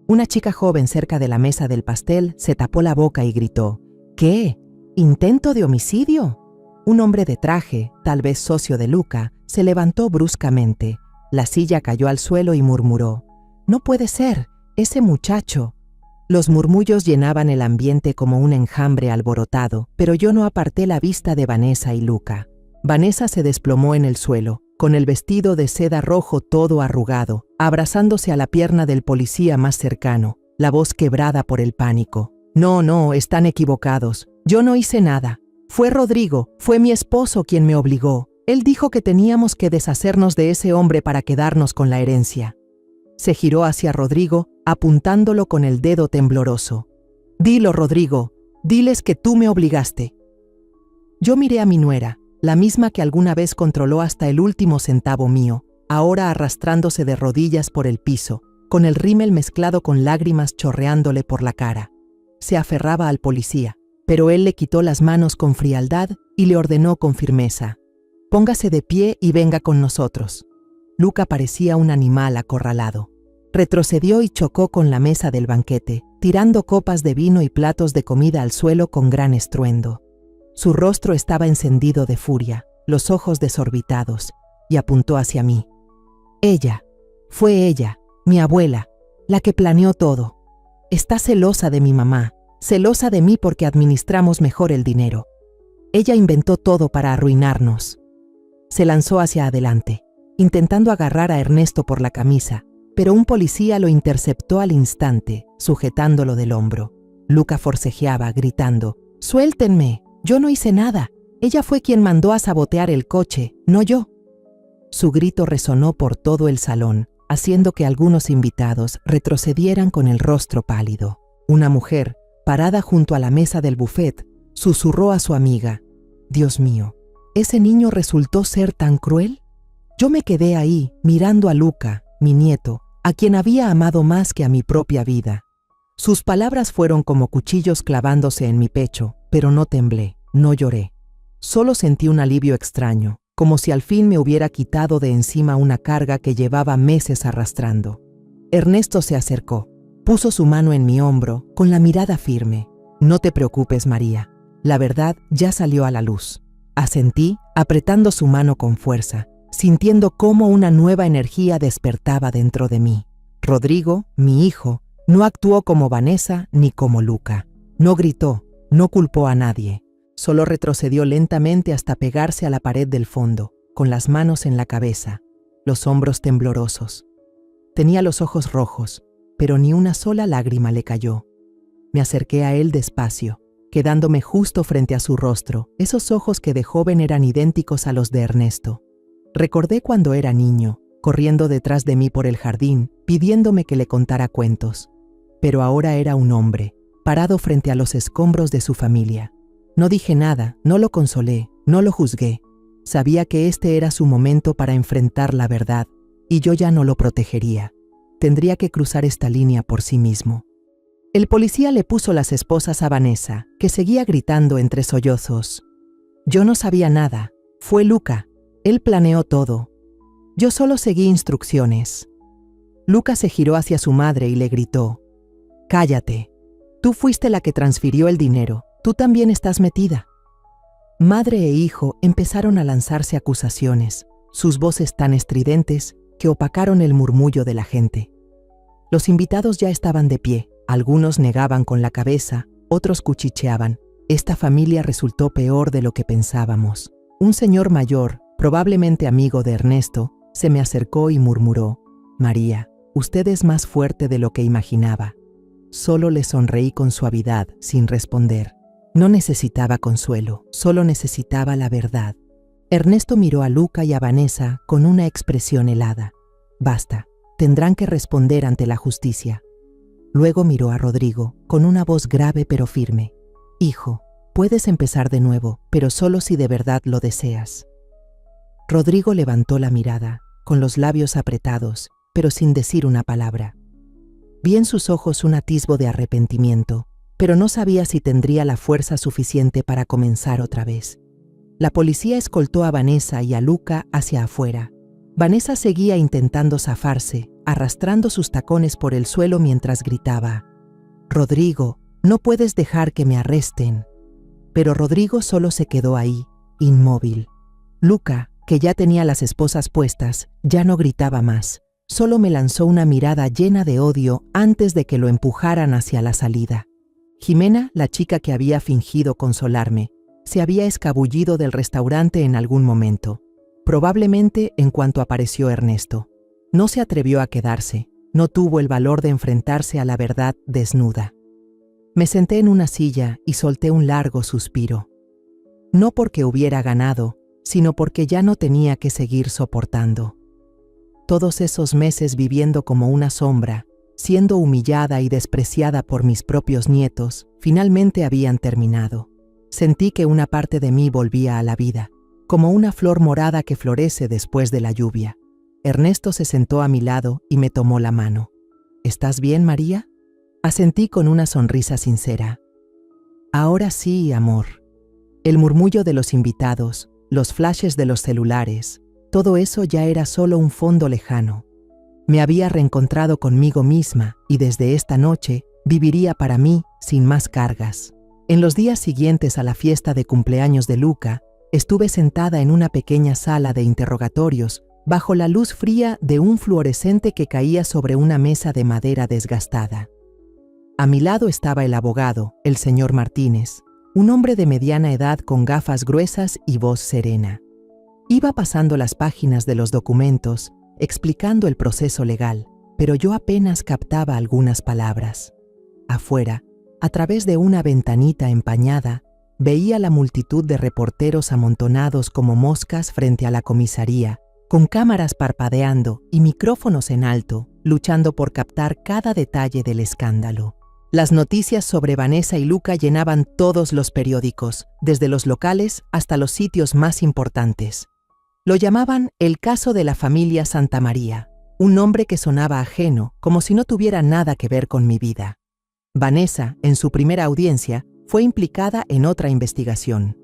Una chica joven cerca de la mesa del pastel se tapó la boca y gritó. ¿Qué? ¿Intento de homicidio? Un hombre de traje, tal vez socio de Luca, se levantó bruscamente. La silla cayó al suelo y murmuró. No puede ser, ese muchacho. Los murmullos llenaban el ambiente como un enjambre alborotado, pero yo no aparté la vista de Vanessa y Luca. Vanessa se desplomó en el suelo, con el vestido de seda rojo todo arrugado, abrazándose a la pierna del policía más cercano, la voz quebrada por el pánico. No, están equivocados. Yo no hice nada. Fue Rodrigo, fue mi esposo quien me obligó. Él dijo que teníamos que deshacernos de ese hombre para quedarnos con la herencia. Se giró hacia Rodrigo, apuntándolo con el dedo tembloroso. Dilo, Rodrigo, diles que tú me obligaste. Yo miré a mi nuera, la misma que alguna vez controló hasta el último centavo mío, ahora arrastrándose de rodillas por el piso, con el rímel mezclado con lágrimas chorreándole por la cara. Se aferraba al policía, pero él le quitó las manos con frialdad y le ordenó con firmeza. Póngase de pie y venga con nosotros. Luca parecía un animal acorralado. Retrocedió y chocó con la mesa del banquete, tirando copas de vino y platos de comida al suelo con gran estruendo. Su rostro estaba encendido de furia, los ojos desorbitados, y apuntó hacia mí. Fue ella, mi abuela, la que planeó todo. Está celosa de mi mamá, celosa de mí porque administramos mejor el dinero. Ella inventó todo para arruinarnos. Se lanzó hacia adelante, intentando agarrar a Ernesto por la camisa, pero un policía lo interceptó al instante, sujetándolo del hombro. Luca forcejeaba, gritando: «¡Suéltenme! Yo no hice nada. Ella fue quien mandó a sabotear el coche, no yo». Su grito resonó por todo el salón, haciendo que algunos invitados retrocedieran con el rostro pálido. Una mujer, parada junto a la mesa del buffet, susurró a su amiga: «Dios mío, ¿ese niño resultó ser tan cruel?». Yo me quedé ahí, mirando a Luca, mi nieto, a quien había amado más que a mi propia vida. Sus palabras fueron como cuchillos clavándose en mi pecho, pero no temblé, no lloré. Solo sentí un alivio extraño, como si al fin me hubiera quitado de encima una carga que llevaba meses arrastrando. Ernesto se acercó, puso su mano en mi hombro, con la mirada firme. «No te preocupes, María. La verdad ya salió a la luz». Asentí, apretando su mano con fuerza, sintiendo cómo una nueva energía despertaba dentro de mí. Rodrigo, mi hijo, no actuó como Vanessa ni como Luca. No gritó, no culpó a nadie. Solo retrocedió lentamente hasta pegarse a la pared del fondo, con las manos en la cabeza, los hombros temblorosos. Tenía los ojos rojos, pero ni una sola lágrima le cayó. Me acerqué a él despacio, quedándome justo frente a su rostro, esos ojos que de joven eran idénticos a los de Ernesto. Recordé cuando era niño, corriendo detrás de mí por el jardín, pidiéndome que le contara cuentos. Pero ahora era un hombre, parado frente a los escombros de su familia. No dije nada, no lo consolé, no lo juzgué. Sabía que este era su momento para enfrentar la verdad, y yo ya no lo protegería. Tendría que cruzar esta línea por sí mismo. El policía le puso las esposas a Vanessa, que seguía gritando entre sollozos. Yo no sabía nada, fue Luca. Él planeó todo. Yo solo seguí instrucciones. Luca se giró hacia su madre y le gritó: «Cállate. Tú fuiste la que transfirió el dinero. Tú también estás metida». Madre e hijo empezaron a lanzarse acusaciones, sus voces tan estridentes que opacaron el murmullo de la gente. Los invitados ya estaban de pie, algunos negaban con la cabeza, otros cuchicheaban. Esta familia resultó peor de lo que pensábamos. Un señor mayor, probablemente amigo de Ernesto, se me acercó y murmuró: «María, usted es más fuerte de lo que imaginaba». Solo le sonreí con suavidad, sin responder. No necesitaba consuelo, solo necesitaba la verdad. Ernesto miró a Luca y a Vanessa con una expresión helada. «Basta, tendrán que responder ante la justicia». Luego miró a Rodrigo, con una voz grave pero firme. «Hijo, puedes empezar de nuevo, pero solo si de verdad lo deseas». Rodrigo levantó la mirada, con los labios apretados, pero sin decir una palabra. Vi en sus ojos un atisbo de arrepentimiento, pero no sabía si tendría la fuerza suficiente para comenzar otra vez. La policía escoltó a Vanessa y a Luca hacia afuera. Vanessa seguía intentando zafarse, arrastrando sus tacones por el suelo mientras gritaba: «Rodrigo, no puedes dejar que me arresten». Pero Rodrigo solo se quedó ahí, inmóvil. Luca, que ya tenía las esposas puestas, ya no gritaba más. Solo me lanzó una mirada llena de odio antes de que lo empujaran hacia la salida. Jimena, la chica que había fingido consolarme, se había escabullido del restaurante en algún momento, probablemente en cuanto apareció Ernesto. No se atrevió a quedarse, no tuvo el valor de enfrentarse a la verdad desnuda. Me senté en una silla y solté un largo suspiro. No porque hubiera ganado, sino porque ya no tenía que seguir soportando. Todos esos meses viviendo como una sombra, siendo humillada y despreciada por mis propios nietos, finalmente habían terminado. Sentí que una parte de mí volvía a la vida, como una flor morada que florece después de la lluvia. Ernesto se sentó a mi lado y me tomó la mano. «¿Estás bien, María?». Asentí con una sonrisa sincera. «Ahora sí, amor». El murmullo de los invitados, los flashes de los celulares, Todo eso ya era solo un fondo lejano. Me había reencontrado conmigo misma y desde esta noche viviría para mí sin más cargas. En los días siguientes a la fiesta de cumpleaños de Luca, estuve sentada en una pequeña sala de interrogatorios bajo la luz fría de un fluorescente que caía sobre una mesa de madera desgastada. A mi lado estaba el abogado, el señor Martínez, un hombre de mediana edad con gafas gruesas y voz serena. Iba pasando las páginas de los documentos, explicando el proceso legal, pero yo apenas captaba algunas palabras. Afuera, a través de una ventanita empañada, veía la multitud de reporteros amontonados como moscas frente a la comisaría, con cámaras parpadeando y micrófonos en alto, luchando por captar cada detalle del escándalo. Las noticias sobre Vanessa y Luca llenaban todos los periódicos, desde los locales hasta los sitios más importantes. Lo llamaban el caso de la familia Santamaría, un nombre que sonaba ajeno, como si no tuviera nada que ver con mi vida. Vanessa, en su primera audiencia, fue implicada en otra investigación,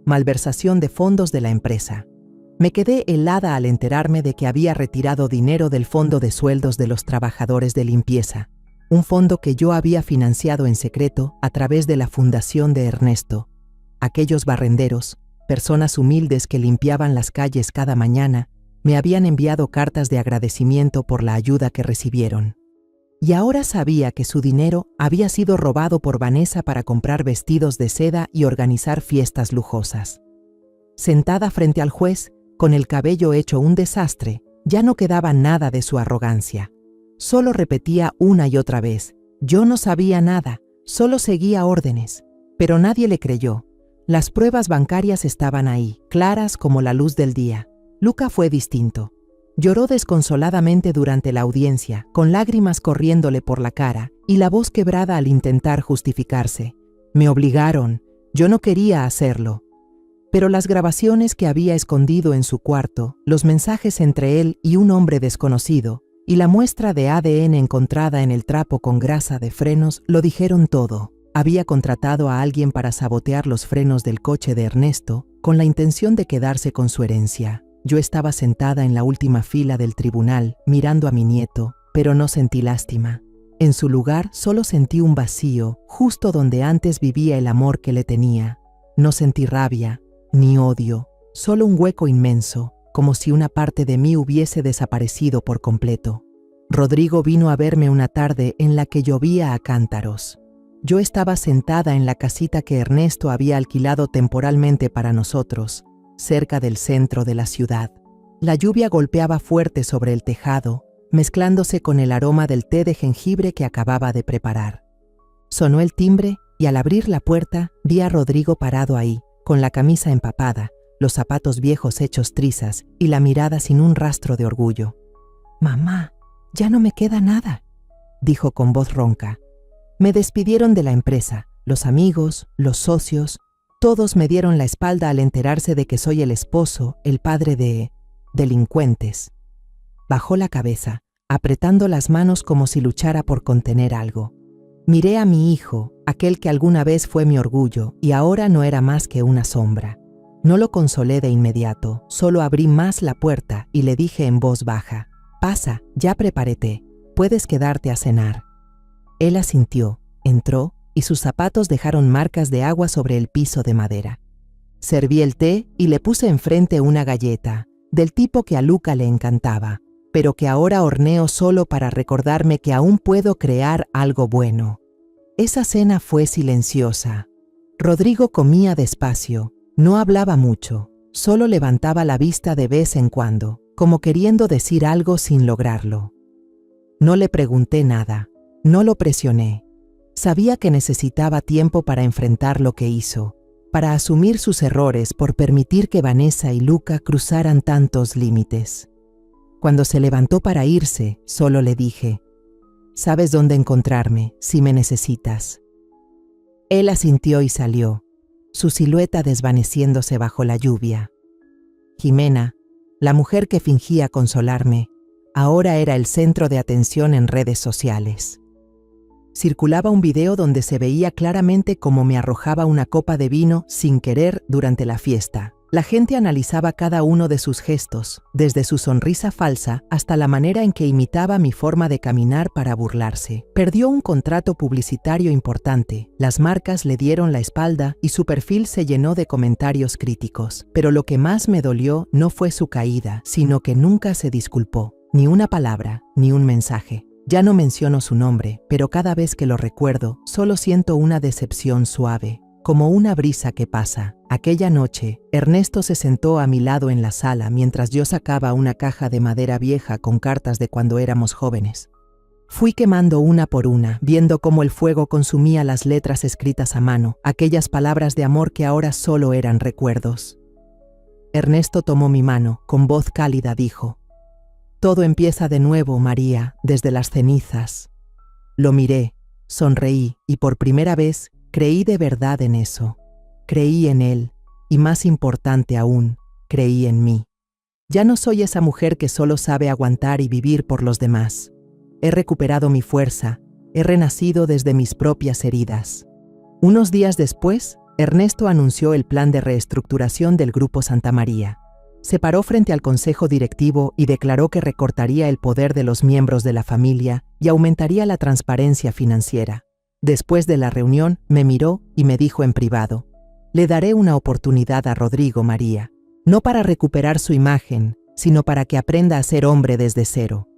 malversación de fondos de la empresa. Me quedé helada al enterarme de que había retirado dinero del fondo de sueldos de los trabajadores de limpieza, un fondo que yo había financiado en secreto a través de la fundación de Ernesto. Aquellos barrenderos, personas humildes que limpiaban las calles cada mañana, me habían enviado cartas de agradecimiento por la ayuda que recibieron. Y ahora sabía que su dinero había sido robado por Vanessa para comprar vestidos de seda y organizar fiestas lujosas. Sentada frente al juez, con el cabello hecho un desastre, ya no quedaba nada de su arrogancia. Solo repetía una y otra vez: yo no sabía nada, solo seguía órdenes. Pero nadie le creyó. Las pruebas bancarias estaban ahí, claras como la luz del día. Luca fue distinto. Lloró desconsoladamente durante la audiencia, con lágrimas corriéndole por la cara y la voz quebrada al intentar justificarse. Me obligaron, yo no quería hacerlo. Pero las grabaciones que había escondido en su cuarto, los mensajes entre él y un hombre desconocido, y la muestra de ADN encontrada en el trapo con grasa de frenos lo dijeron todo. Había contratado a alguien para sabotear los frenos del coche de Ernesto con la intención de quedarse con su herencia. Yo estaba sentada en la última fila del tribunal, mirando a mi nieto, pero no sentí lástima. En su lugar solo sentí un vacío, justo donde antes vivía el amor que le tenía. No sentí rabia, ni odio, solo un hueco inmenso, como si una parte de mí hubiese desaparecido por completo. Rodrigo vino a verme una tarde en la que llovía a cántaros. Yo estaba sentada en la casita que Ernesto había alquilado temporalmente para nosotros, cerca del centro de la ciudad. La lluvia golpeaba fuerte sobre el tejado, mezclándose con el aroma del té de jengibre que acababa de preparar. Sonó el timbre y al abrir la puerta vi a Rodrigo parado ahí, con la camisa empapada, los zapatos viejos hechos trizas y la mirada sin un rastro de orgullo. «Mamá, ya no me queda nada», dijo con voz ronca. Me despidieron de la empresa, los amigos, los socios, todos me dieron la espalda al enterarse de que soy el esposo, el padre de delincuentes. Bajó la cabeza, apretando las manos como si luchara por contener algo. Miré a mi hijo, aquel que alguna vez fue mi orgullo y ahora no era más que una sombra. No lo consolé de inmediato, solo abrí más la puerta y le dije en voz baja: «Pasa, ya preparé té, puedes quedarte a cenar». Él asintió, entró y sus zapatos dejaron marcas de agua sobre el piso de madera. Serví el té y le puse enfrente una galleta, del tipo que a Luca le encantaba, pero que ahora horneo solo para recordarme que aún puedo crear algo bueno. Esa cena fue silenciosa. Rodrigo comía despacio, no hablaba mucho, solo levantaba la vista de vez en cuando, como queriendo decir algo sin lograrlo. No le pregunté nada. No lo presioné. Sabía que necesitaba tiempo para enfrentar lo que hizo, para asumir sus errores por permitir que Vanessa y Luca cruzaran tantos límites. Cuando se levantó para irse, solo le dije: «Sabes dónde encontrarme, si me necesitas». Él asintió y salió, su silueta desvaneciéndose bajo la lluvia. Jimena, la mujer que fingía consolarme, ahora era el centro de atención en redes sociales. Circulaba un video donde se veía claramente cómo me arrojaba una copa de vino sin querer durante la fiesta, La gente analizaba cada uno de sus gestos, desde su sonrisa falsa hasta la manera en que imitaba mi forma de caminar para burlarse. Perdió un contrato publicitario importante, las marcas le dieron la espalda y su perfil se llenó de comentarios críticos. Pero lo que más me dolió no fue su caída, sino que nunca se disculpó. Ni una palabra, ni un mensaje. Ya no menciono su nombre, pero cada vez que lo recuerdo, solo siento una decepción suave, como una brisa que pasa. Aquella noche, Ernesto se sentó a mi lado en la sala mientras yo sacaba una caja de madera vieja con cartas de cuando éramos jóvenes. Fui quemando una por una, viendo cómo el fuego consumía las letras escritas a mano, aquellas palabras de amor que ahora solo eran recuerdos. Ernesto tomó mi mano, con voz cálida dijo: «Todo empieza de nuevo, María, desde las cenizas». Lo miré, sonreí y por primera vez creí de verdad en eso. Creí en él y, más importante aún, creí en mí. Ya no soy esa mujer que solo sabe aguantar y vivir por los demás. He recuperado mi fuerza, he renacido desde mis propias heridas. Unos días después, Ernesto anunció el plan de reestructuración del Grupo Santa María. Se paró frente al consejo directivo y declaró que recortaría el poder de los miembros de la familia y aumentaría la transparencia financiera. Después de la reunión, me miró y me dijo en privado: «Le daré una oportunidad a Rodrigo, María, no para recuperar su imagen, sino para que aprenda a ser hombre desde cero».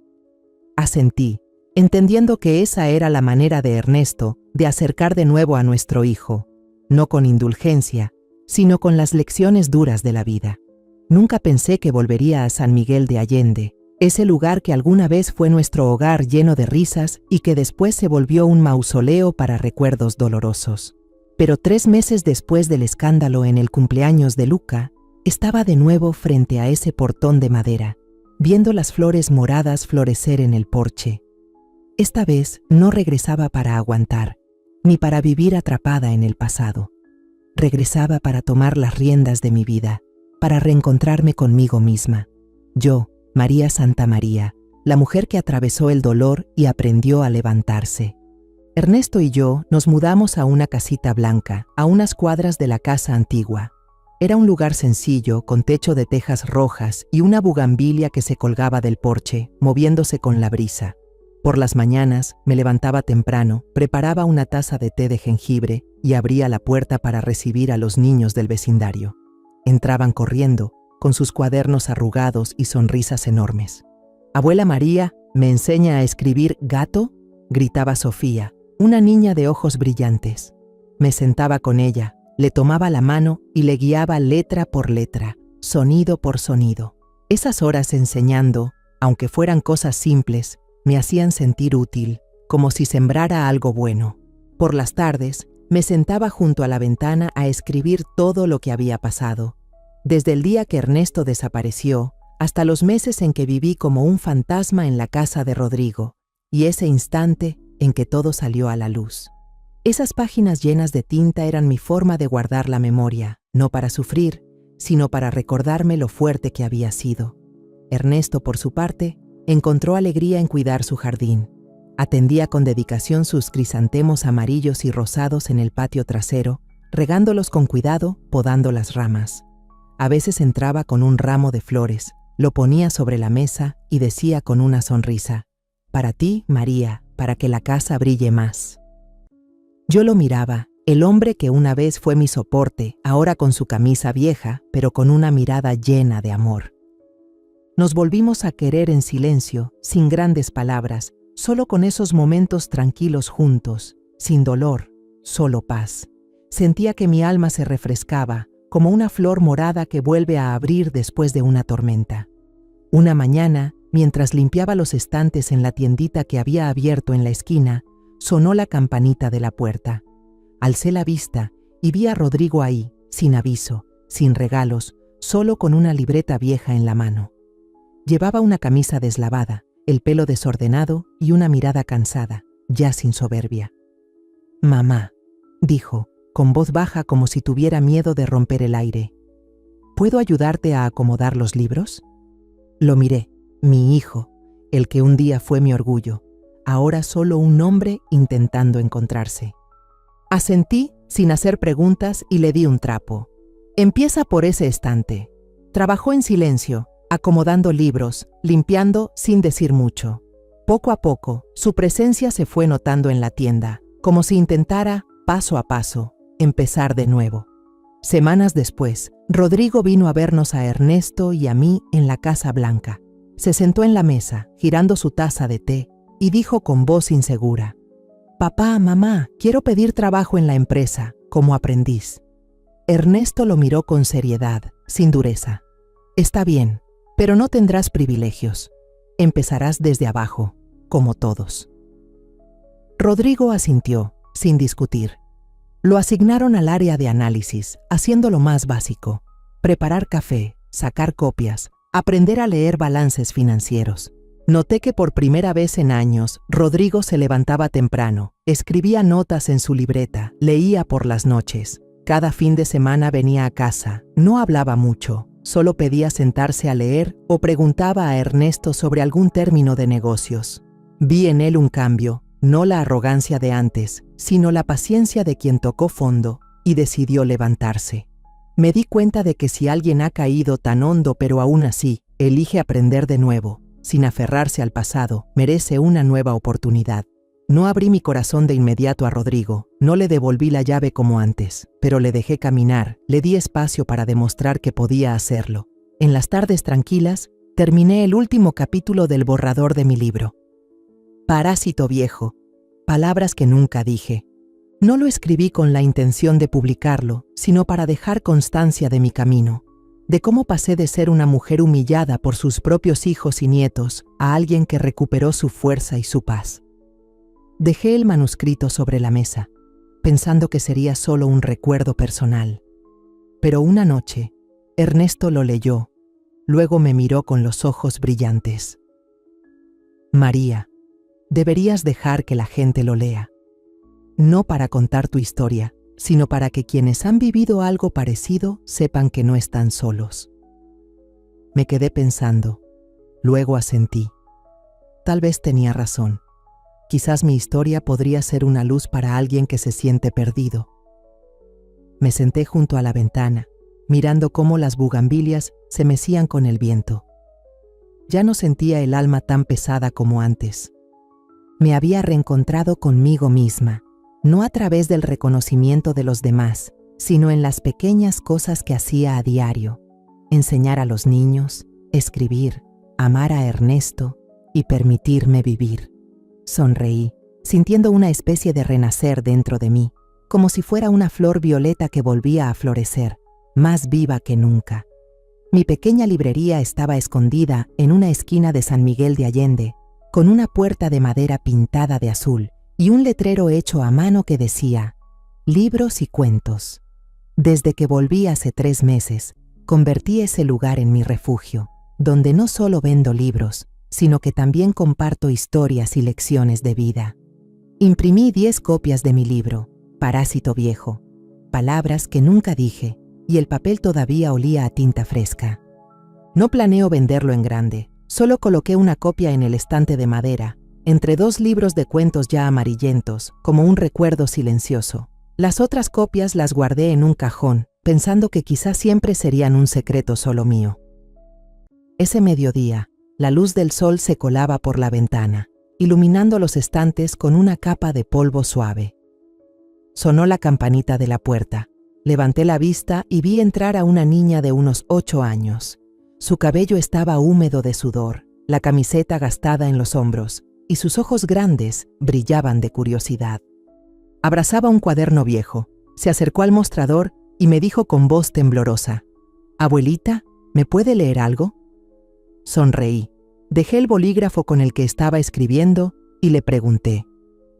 Asentí, entendiendo que esa era la manera de Ernesto de acercar de nuevo a nuestro hijo, no con indulgencia, sino con las lecciones duras de la vida. Nunca pensé que volvería a San Miguel de Allende, ese lugar que alguna vez fue nuestro hogar lleno de risas y que después se volvió un mausoleo para recuerdos dolorosos. Pero 3 meses después del escándalo en el cumpleaños de Luca, estaba de nuevo frente a ese portón de madera, viendo las flores moradas florecer en el porche. Esta vez no regresaba para aguantar, ni para vivir atrapada en el pasado. Regresaba para tomar las riendas de mi vida, para reencontrarme conmigo misma. Yo, María Santa María, la mujer que atravesó el dolor y aprendió a levantarse. Ernesto y yo nos mudamos a una casita blanca, a unas cuadras de la casa antigua. Era un lugar sencillo, con techo de tejas rojas y una bugambilia que se colgaba del porche, moviéndose con la brisa. Por las mañanas me levantaba temprano, preparaba una taza de té de jengibre y abría la puerta para recibir a los niños del vecindario. Entraban corriendo, con sus cuadernos arrugados y sonrisas enormes. «Abuela María, ¿me enseña a escribir gato?», gritaba Sofía, una niña de ojos brillantes. Me sentaba con ella, le tomaba la mano y le guiaba letra por letra, sonido por sonido. Esas horas enseñando, aunque fueran cosas simples, me hacían sentir útil, como si sembrara algo bueno. Por las tardes, me sentaba junto a la ventana a escribir todo lo que había pasado. Desde el día que Ernesto desapareció, hasta los meses en que viví como un fantasma en la casa de Rodrigo, y ese instante en que todo salió a la luz. Esas páginas llenas de tinta eran mi forma de guardar la memoria, no para sufrir, sino para recordarme lo fuerte que había sido. Ernesto, por su parte, encontró alegría en cuidar su jardín. Atendía con dedicación sus crisantemos amarillos y rosados en el patio trasero, regándolos con cuidado, podando las ramas. A veces entraba con un ramo de flores, lo ponía sobre la mesa y decía con una sonrisa: «Para ti, María, para que la casa brille más». Yo lo miraba, el hombre que una vez fue mi soporte, ahora con su camisa vieja, pero con una mirada llena de amor. Nos volvimos a querer en silencio, sin grandes palabras, solo con esos momentos tranquilos juntos, sin dolor, solo paz. Sentía que mi alma se refrescaba, como una flor morada que vuelve a abrir después de una tormenta. Una mañana, mientras limpiaba los estantes en la tiendita que había abierto en la esquina, sonó la campanita de la puerta. Alcé la vista y vi a Rodrigo ahí, sin aviso, sin regalos, solo con una libreta vieja en la mano. Llevaba una camisa deslavada, el pelo desordenado y una mirada cansada, ya sin soberbia. «Mamá», dijo, con voz baja como si tuviera miedo de romper el aire, «¿puedo ayudarte a acomodar los libros?». Lo miré, mi hijo, el que un día fue mi orgullo, ahora solo un hombre intentando encontrarse. Asentí sin hacer preguntas y le di un trapo. Empieza por ese estante. Trabajó en silencio, acomodando libros, limpiando sin decir mucho. Poco a poco, su presencia se fue notando en la tienda, como si intentara, paso a paso, empezar de nuevo. Semanas después, Rodrigo vino a vernos a Ernesto y a mí en la Casa Blanca. Se sentó en la mesa, girando su taza de té, y dijo con voz insegura: «Papá, mamá, quiero pedir trabajo en la empresa, como aprendiz». Ernesto lo miró con seriedad, sin dureza. «Está bien, pero no tendrás privilegios. Empezarás desde abajo, como todos». Rodrigo asintió, sin discutir. Lo asignaron al área de análisis, haciendo lo más básico: preparar café, sacar copias, aprender a leer balances financieros. Noté que por primera vez en años, Rodrigo se levantaba temprano, escribía notas en su libreta, leía por las noches. Cada fin de semana venía a casa, no hablaba mucho, solo pedía sentarse a leer o preguntaba a Ernesto sobre algún término de negocios. Vi en él un cambio, no la arrogancia de antes, sino la paciencia de quien tocó fondo y decidió levantarse. Me di cuenta de que si alguien ha caído tan hondo pero aún así elige aprender de nuevo, sin aferrarse al pasado, merece una nueva oportunidad. No abrí mi corazón de inmediato a Rodrigo, no le devolví la llave como antes, pero le dejé caminar, le di espacio para demostrar que podía hacerlo. En las tardes tranquilas, terminé el último capítulo del borrador de mi libro. Parásito viejo, palabras que nunca dije. No lo escribí con la intención de publicarlo, sino para dejar constancia de mi camino, de cómo pasé de ser una mujer humillada por sus propios hijos y nietos a alguien que recuperó su fuerza y su paz. Dejé el manuscrito sobre la mesa, pensando que sería solo un recuerdo personal. Pero una noche, Ernesto lo leyó, luego me miró con los ojos brillantes. «María, deberías dejar que la gente lo lea. No para contar tu historia, sino para que quienes han vivido algo parecido sepan que no están solos». Me quedé pensando, luego asentí. Tal vez tenía razón. Quizás mi historia podría ser una luz para alguien que se siente perdido. Me senté junto a la ventana, mirando cómo las bugambilias se mecían con el viento. Ya no sentía el alma tan pesada como antes. Me había reencontrado conmigo misma, no a través del reconocimiento de los demás, sino en las pequeñas cosas que hacía a diario: enseñar a los niños, escribir, amar a Ernesto y permitirme vivir. Sonreí, sintiendo una especie de renacer dentro de mí, como si fuera una flor violeta que volvía a florecer, más viva que nunca. Mi pequeña librería estaba escondida en una esquina de San Miguel de Allende, con una puerta de madera pintada de azul y un letrero hecho a mano que decía: «Libros y cuentos». Desde que volví hace 3 meses, convertí ese lugar en mi refugio, donde no solo vendo libros, sino que también comparto historias y lecciones de vida. Imprimí 10 copias de mi libro, Parásito viejo, palabras que nunca dije, y el papel todavía olía a tinta fresca. No planeo venderlo en grande, solo coloqué una copia en el estante de madera, entre 2 libros de cuentos ya amarillentos, como un recuerdo silencioso. Las otras copias las guardé en un cajón, pensando que quizás siempre serían un secreto solo mío. Ese mediodía, la luz del sol se colaba por la ventana, iluminando los estantes con una capa de polvo suave. Sonó la campanita de la puerta. Levanté la vista y vi entrar a una niña de unos 8 años. Su cabello estaba húmedo de sudor, la camiseta gastada en los hombros, y sus ojos grandes brillaban de curiosidad. Abrazaba un cuaderno viejo, se acercó al mostrador y me dijo con voz temblorosa: «Abuelita, ¿me puede leer algo?». Sonreí, dejé el bolígrafo con el que estaba escribiendo y le pregunté: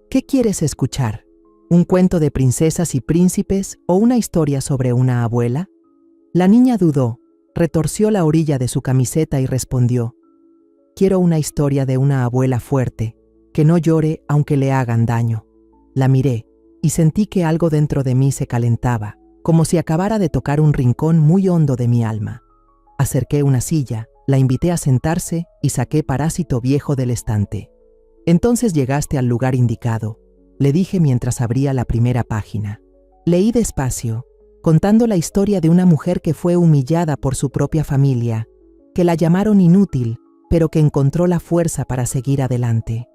«¿Qué quieres escuchar? ¿Un cuento de princesas y príncipes o una historia sobre una abuela?». La niña dudó, retorció la orilla de su camiseta y respondió: «Quiero una historia de una abuela fuerte, que no llore aunque le hagan daño». La miré y sentí que algo dentro de mí se calentaba, como si acabara de tocar un rincón muy hondo de mi alma. Acerqué una silla, la invité a sentarse y saqué Parásito viejo del estante. «Entonces llegaste al lugar indicado», le dije mientras abría la primera página. Leí despacio, contando la historia de una mujer que fue humillada por su propia familia, que la llamaron inútil, pero que encontró la fuerza para seguir adelante.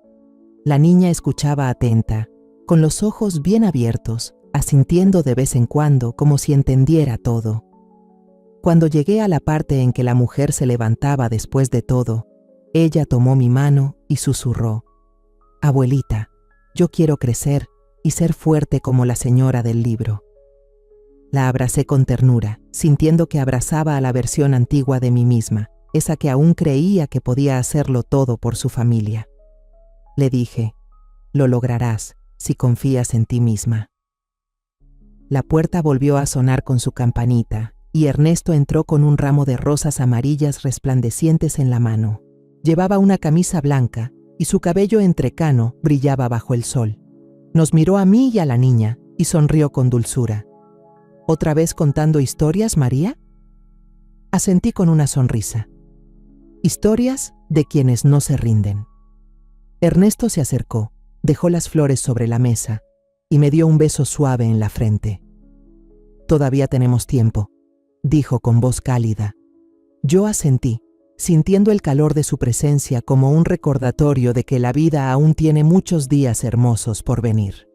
La niña escuchaba atenta, con los ojos bien abiertos, asintiendo de vez en cuando como si entendiera todo. Cuando llegué a la parte en que la mujer se levantaba después de todo, ella tomó mi mano y susurró: «Abuelita, yo quiero crecer y ser fuerte como la señora del libro». La abracé con ternura, sintiendo que abrazaba a la versión antigua de mí misma, esa que aún creía que podía hacerlo todo por su familia. Le dije: «Lo lograrás si confías en ti misma». La puerta volvió a sonar con su campanita, y Ernesto entró con un ramo de rosas amarillas resplandecientes en la mano. Llevaba una camisa blanca y su cabello entrecano brillaba bajo el sol. Nos miró a mí y a la niña y sonrió con dulzura. «¿Otra vez contando historias, María?». Asentí con una sonrisa. Historias de quienes no se rinden. Ernesto se acercó, dejó las flores sobre la mesa y me dio un beso suave en la frente. «Todavía tenemos tiempo», dijo con voz cálida. Yo asentí, sintiendo el calor de su presencia como un recordatorio de que la vida aún tiene muchos días hermosos por venir.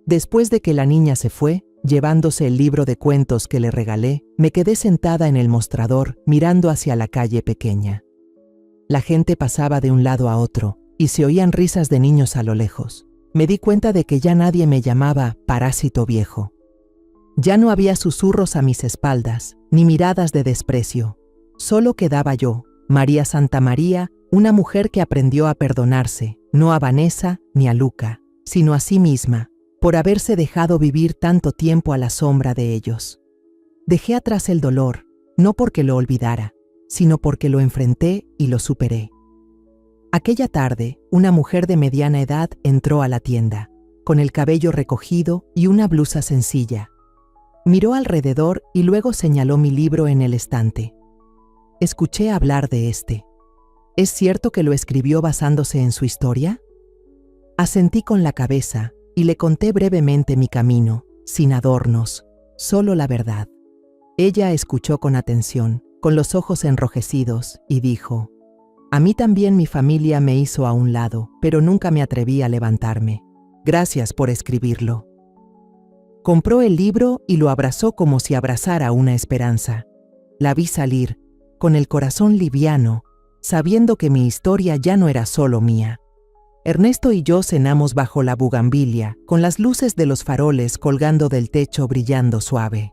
Después de que la niña se fue, llevándose el libro de cuentos que le regalé, me quedé sentada en el mostrador mirando hacia la calle pequeña. La gente pasaba de un lado a otro y se oían risas de niños a lo lejos. Me di cuenta de que ya nadie me llamaba parásito viejo. Ya no había susurros a mis espaldas, ni miradas de desprecio. Solo quedaba yo, María Santamaría, una mujer que aprendió a perdonarse, no a Vanessa ni a Luca, sino a sí misma, por haberse dejado vivir tanto tiempo a la sombra de ellos. Dejé atrás el dolor, no porque lo olvidara, sino porque lo enfrenté y lo superé. Aquella tarde, una mujer de mediana edad entró a la tienda, con el cabello recogido y una blusa sencilla. Miró alrededor y luego señaló mi libro en el estante. Escuché hablar de este. ¿Es cierto que lo escribió basándose en su historia? Asentí con la cabeza y le conté brevemente mi camino, sin adornos, solo la verdad. Ella escuchó con atención, con los ojos enrojecidos, y dijo: «A mí también mi familia me hizo a un lado, pero nunca me atreví a levantarme. Gracias por escribirlo». Compró el libro y lo abrazó como si abrazara una esperanza. La vi salir, con el corazón liviano, sabiendo que mi historia ya no era solo mía. Ernesto y yo cenamos bajo la bugambilia, con las luces de los faroles colgando del techo brillando suave.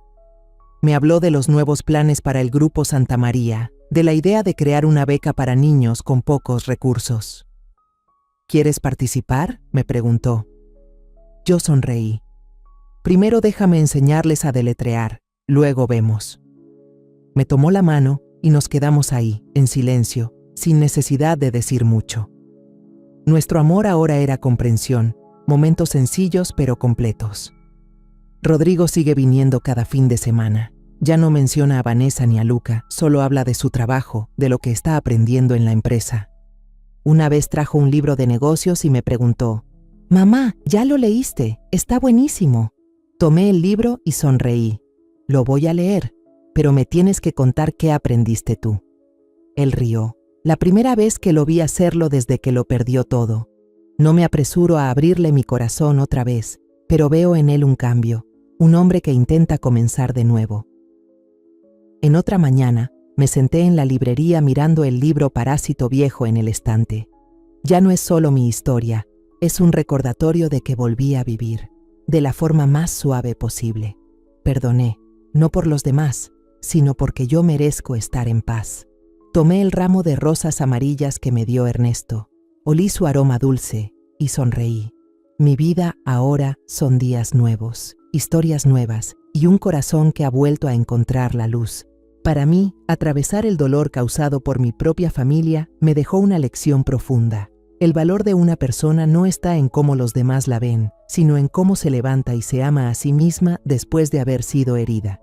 Me habló de los nuevos planes para el Grupo Santamaría, de la idea de crear una beca para niños con pocos recursos. «¿Quieres participar?», me preguntó. Yo sonreí. «Primero déjame enseñarles a deletrear, luego vemos». Me tomó la mano y nos quedamos ahí, en silencio, sin necesidad de decir mucho. Nuestro amor ahora era comprensión, momentos sencillos pero completos. Rodrigo sigue viniendo cada fin de semana. Ya no menciona a Vanessa ni a Luca, solo habla de su trabajo, de lo que está aprendiendo en la empresa. Una vez trajo un libro de negocios y me preguntó: «Mamá, ¿ya lo leíste? Está buenísimo». Tomé el libro y sonreí. «Lo voy a leer, pero me tienes que contar qué aprendiste tú». Él rió. La primera vez que lo vi hacerlo desde que lo perdió todo. No me apresuro a abrirle mi corazón otra vez, pero veo en él un cambio, un hombre que intenta comenzar de nuevo. En otra mañana, me senté en la librería mirando el libro Parásito Viejo en el estante. Ya no es solo mi historia, es un recordatorio de que volví a vivir, de la forma más suave posible. Perdoné, no por los demás, sino porque yo merezco estar en paz. Tomé el ramo de rosas amarillas que me dio Ernesto, olí su aroma dulce y sonreí. Mi vida ahora son días nuevos, historias nuevas y un corazón que ha vuelto a encontrar la luz. Para mí, atravesar el dolor causado por mi propia familia me dejó una lección profunda. El valor de una persona no está en cómo los demás la ven, sino en cómo se levanta y se ama a sí misma después de haber sido herida.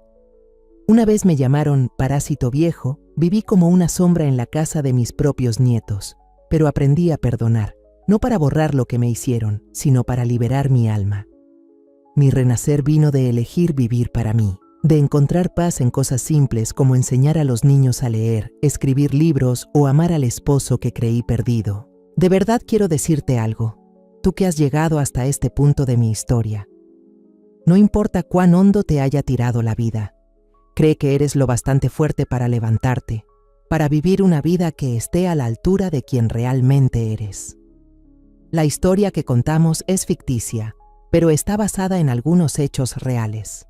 Una vez me llamaron parásito viejo, viví como una sombra en la casa de mis propios nietos, pero aprendí a perdonar, no para borrar lo que me hicieron, sino para liberar mi alma. Mi renacer vino de elegir vivir para mí. de encontrar paz en cosas simples como enseñar a los niños a leer, escribir libros o amar al esposo que creí perdido. De verdad quiero decirte algo, tú que has llegado hasta este punto de mi historia. No importa cuán hondo te haya tirado la vida, cree que eres lo bastante fuerte para levantarte, para vivir una vida que esté a la altura de quien realmente eres. La historia que contamos es ficticia, pero está basada en algunos hechos reales.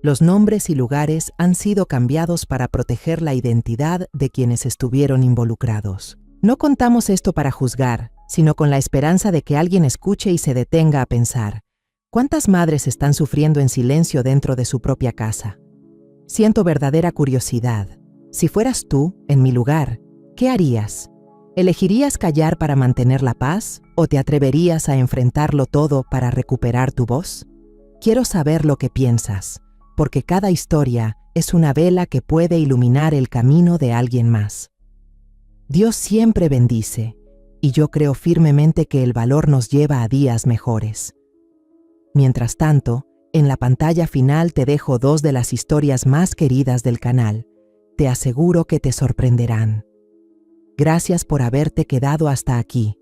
Los nombres y lugares han sido cambiados para proteger la identidad de quienes estuvieron involucrados. No contamos esto para juzgar, sino con la esperanza de que alguien escuche y se detenga a pensar, ¿cuántas madres están sufriendo en silencio dentro de su propia casa? Siento verdadera curiosidad. Si fueras tú, en mi lugar, ¿qué harías? ¿Elegirías callar para mantener la paz o te atreverías a enfrentarlo todo para recuperar tu voz? Quiero saber lo que piensas, porque cada historia es una vela que puede iluminar el camino de alguien más. Dios siempre bendice, y yo creo firmemente que el valor nos lleva a días mejores. Mientras tanto, en la pantalla final te dejo 2 de las historias más queridas del canal. Te aseguro que te sorprenderán. Gracias por haberte quedado hasta aquí.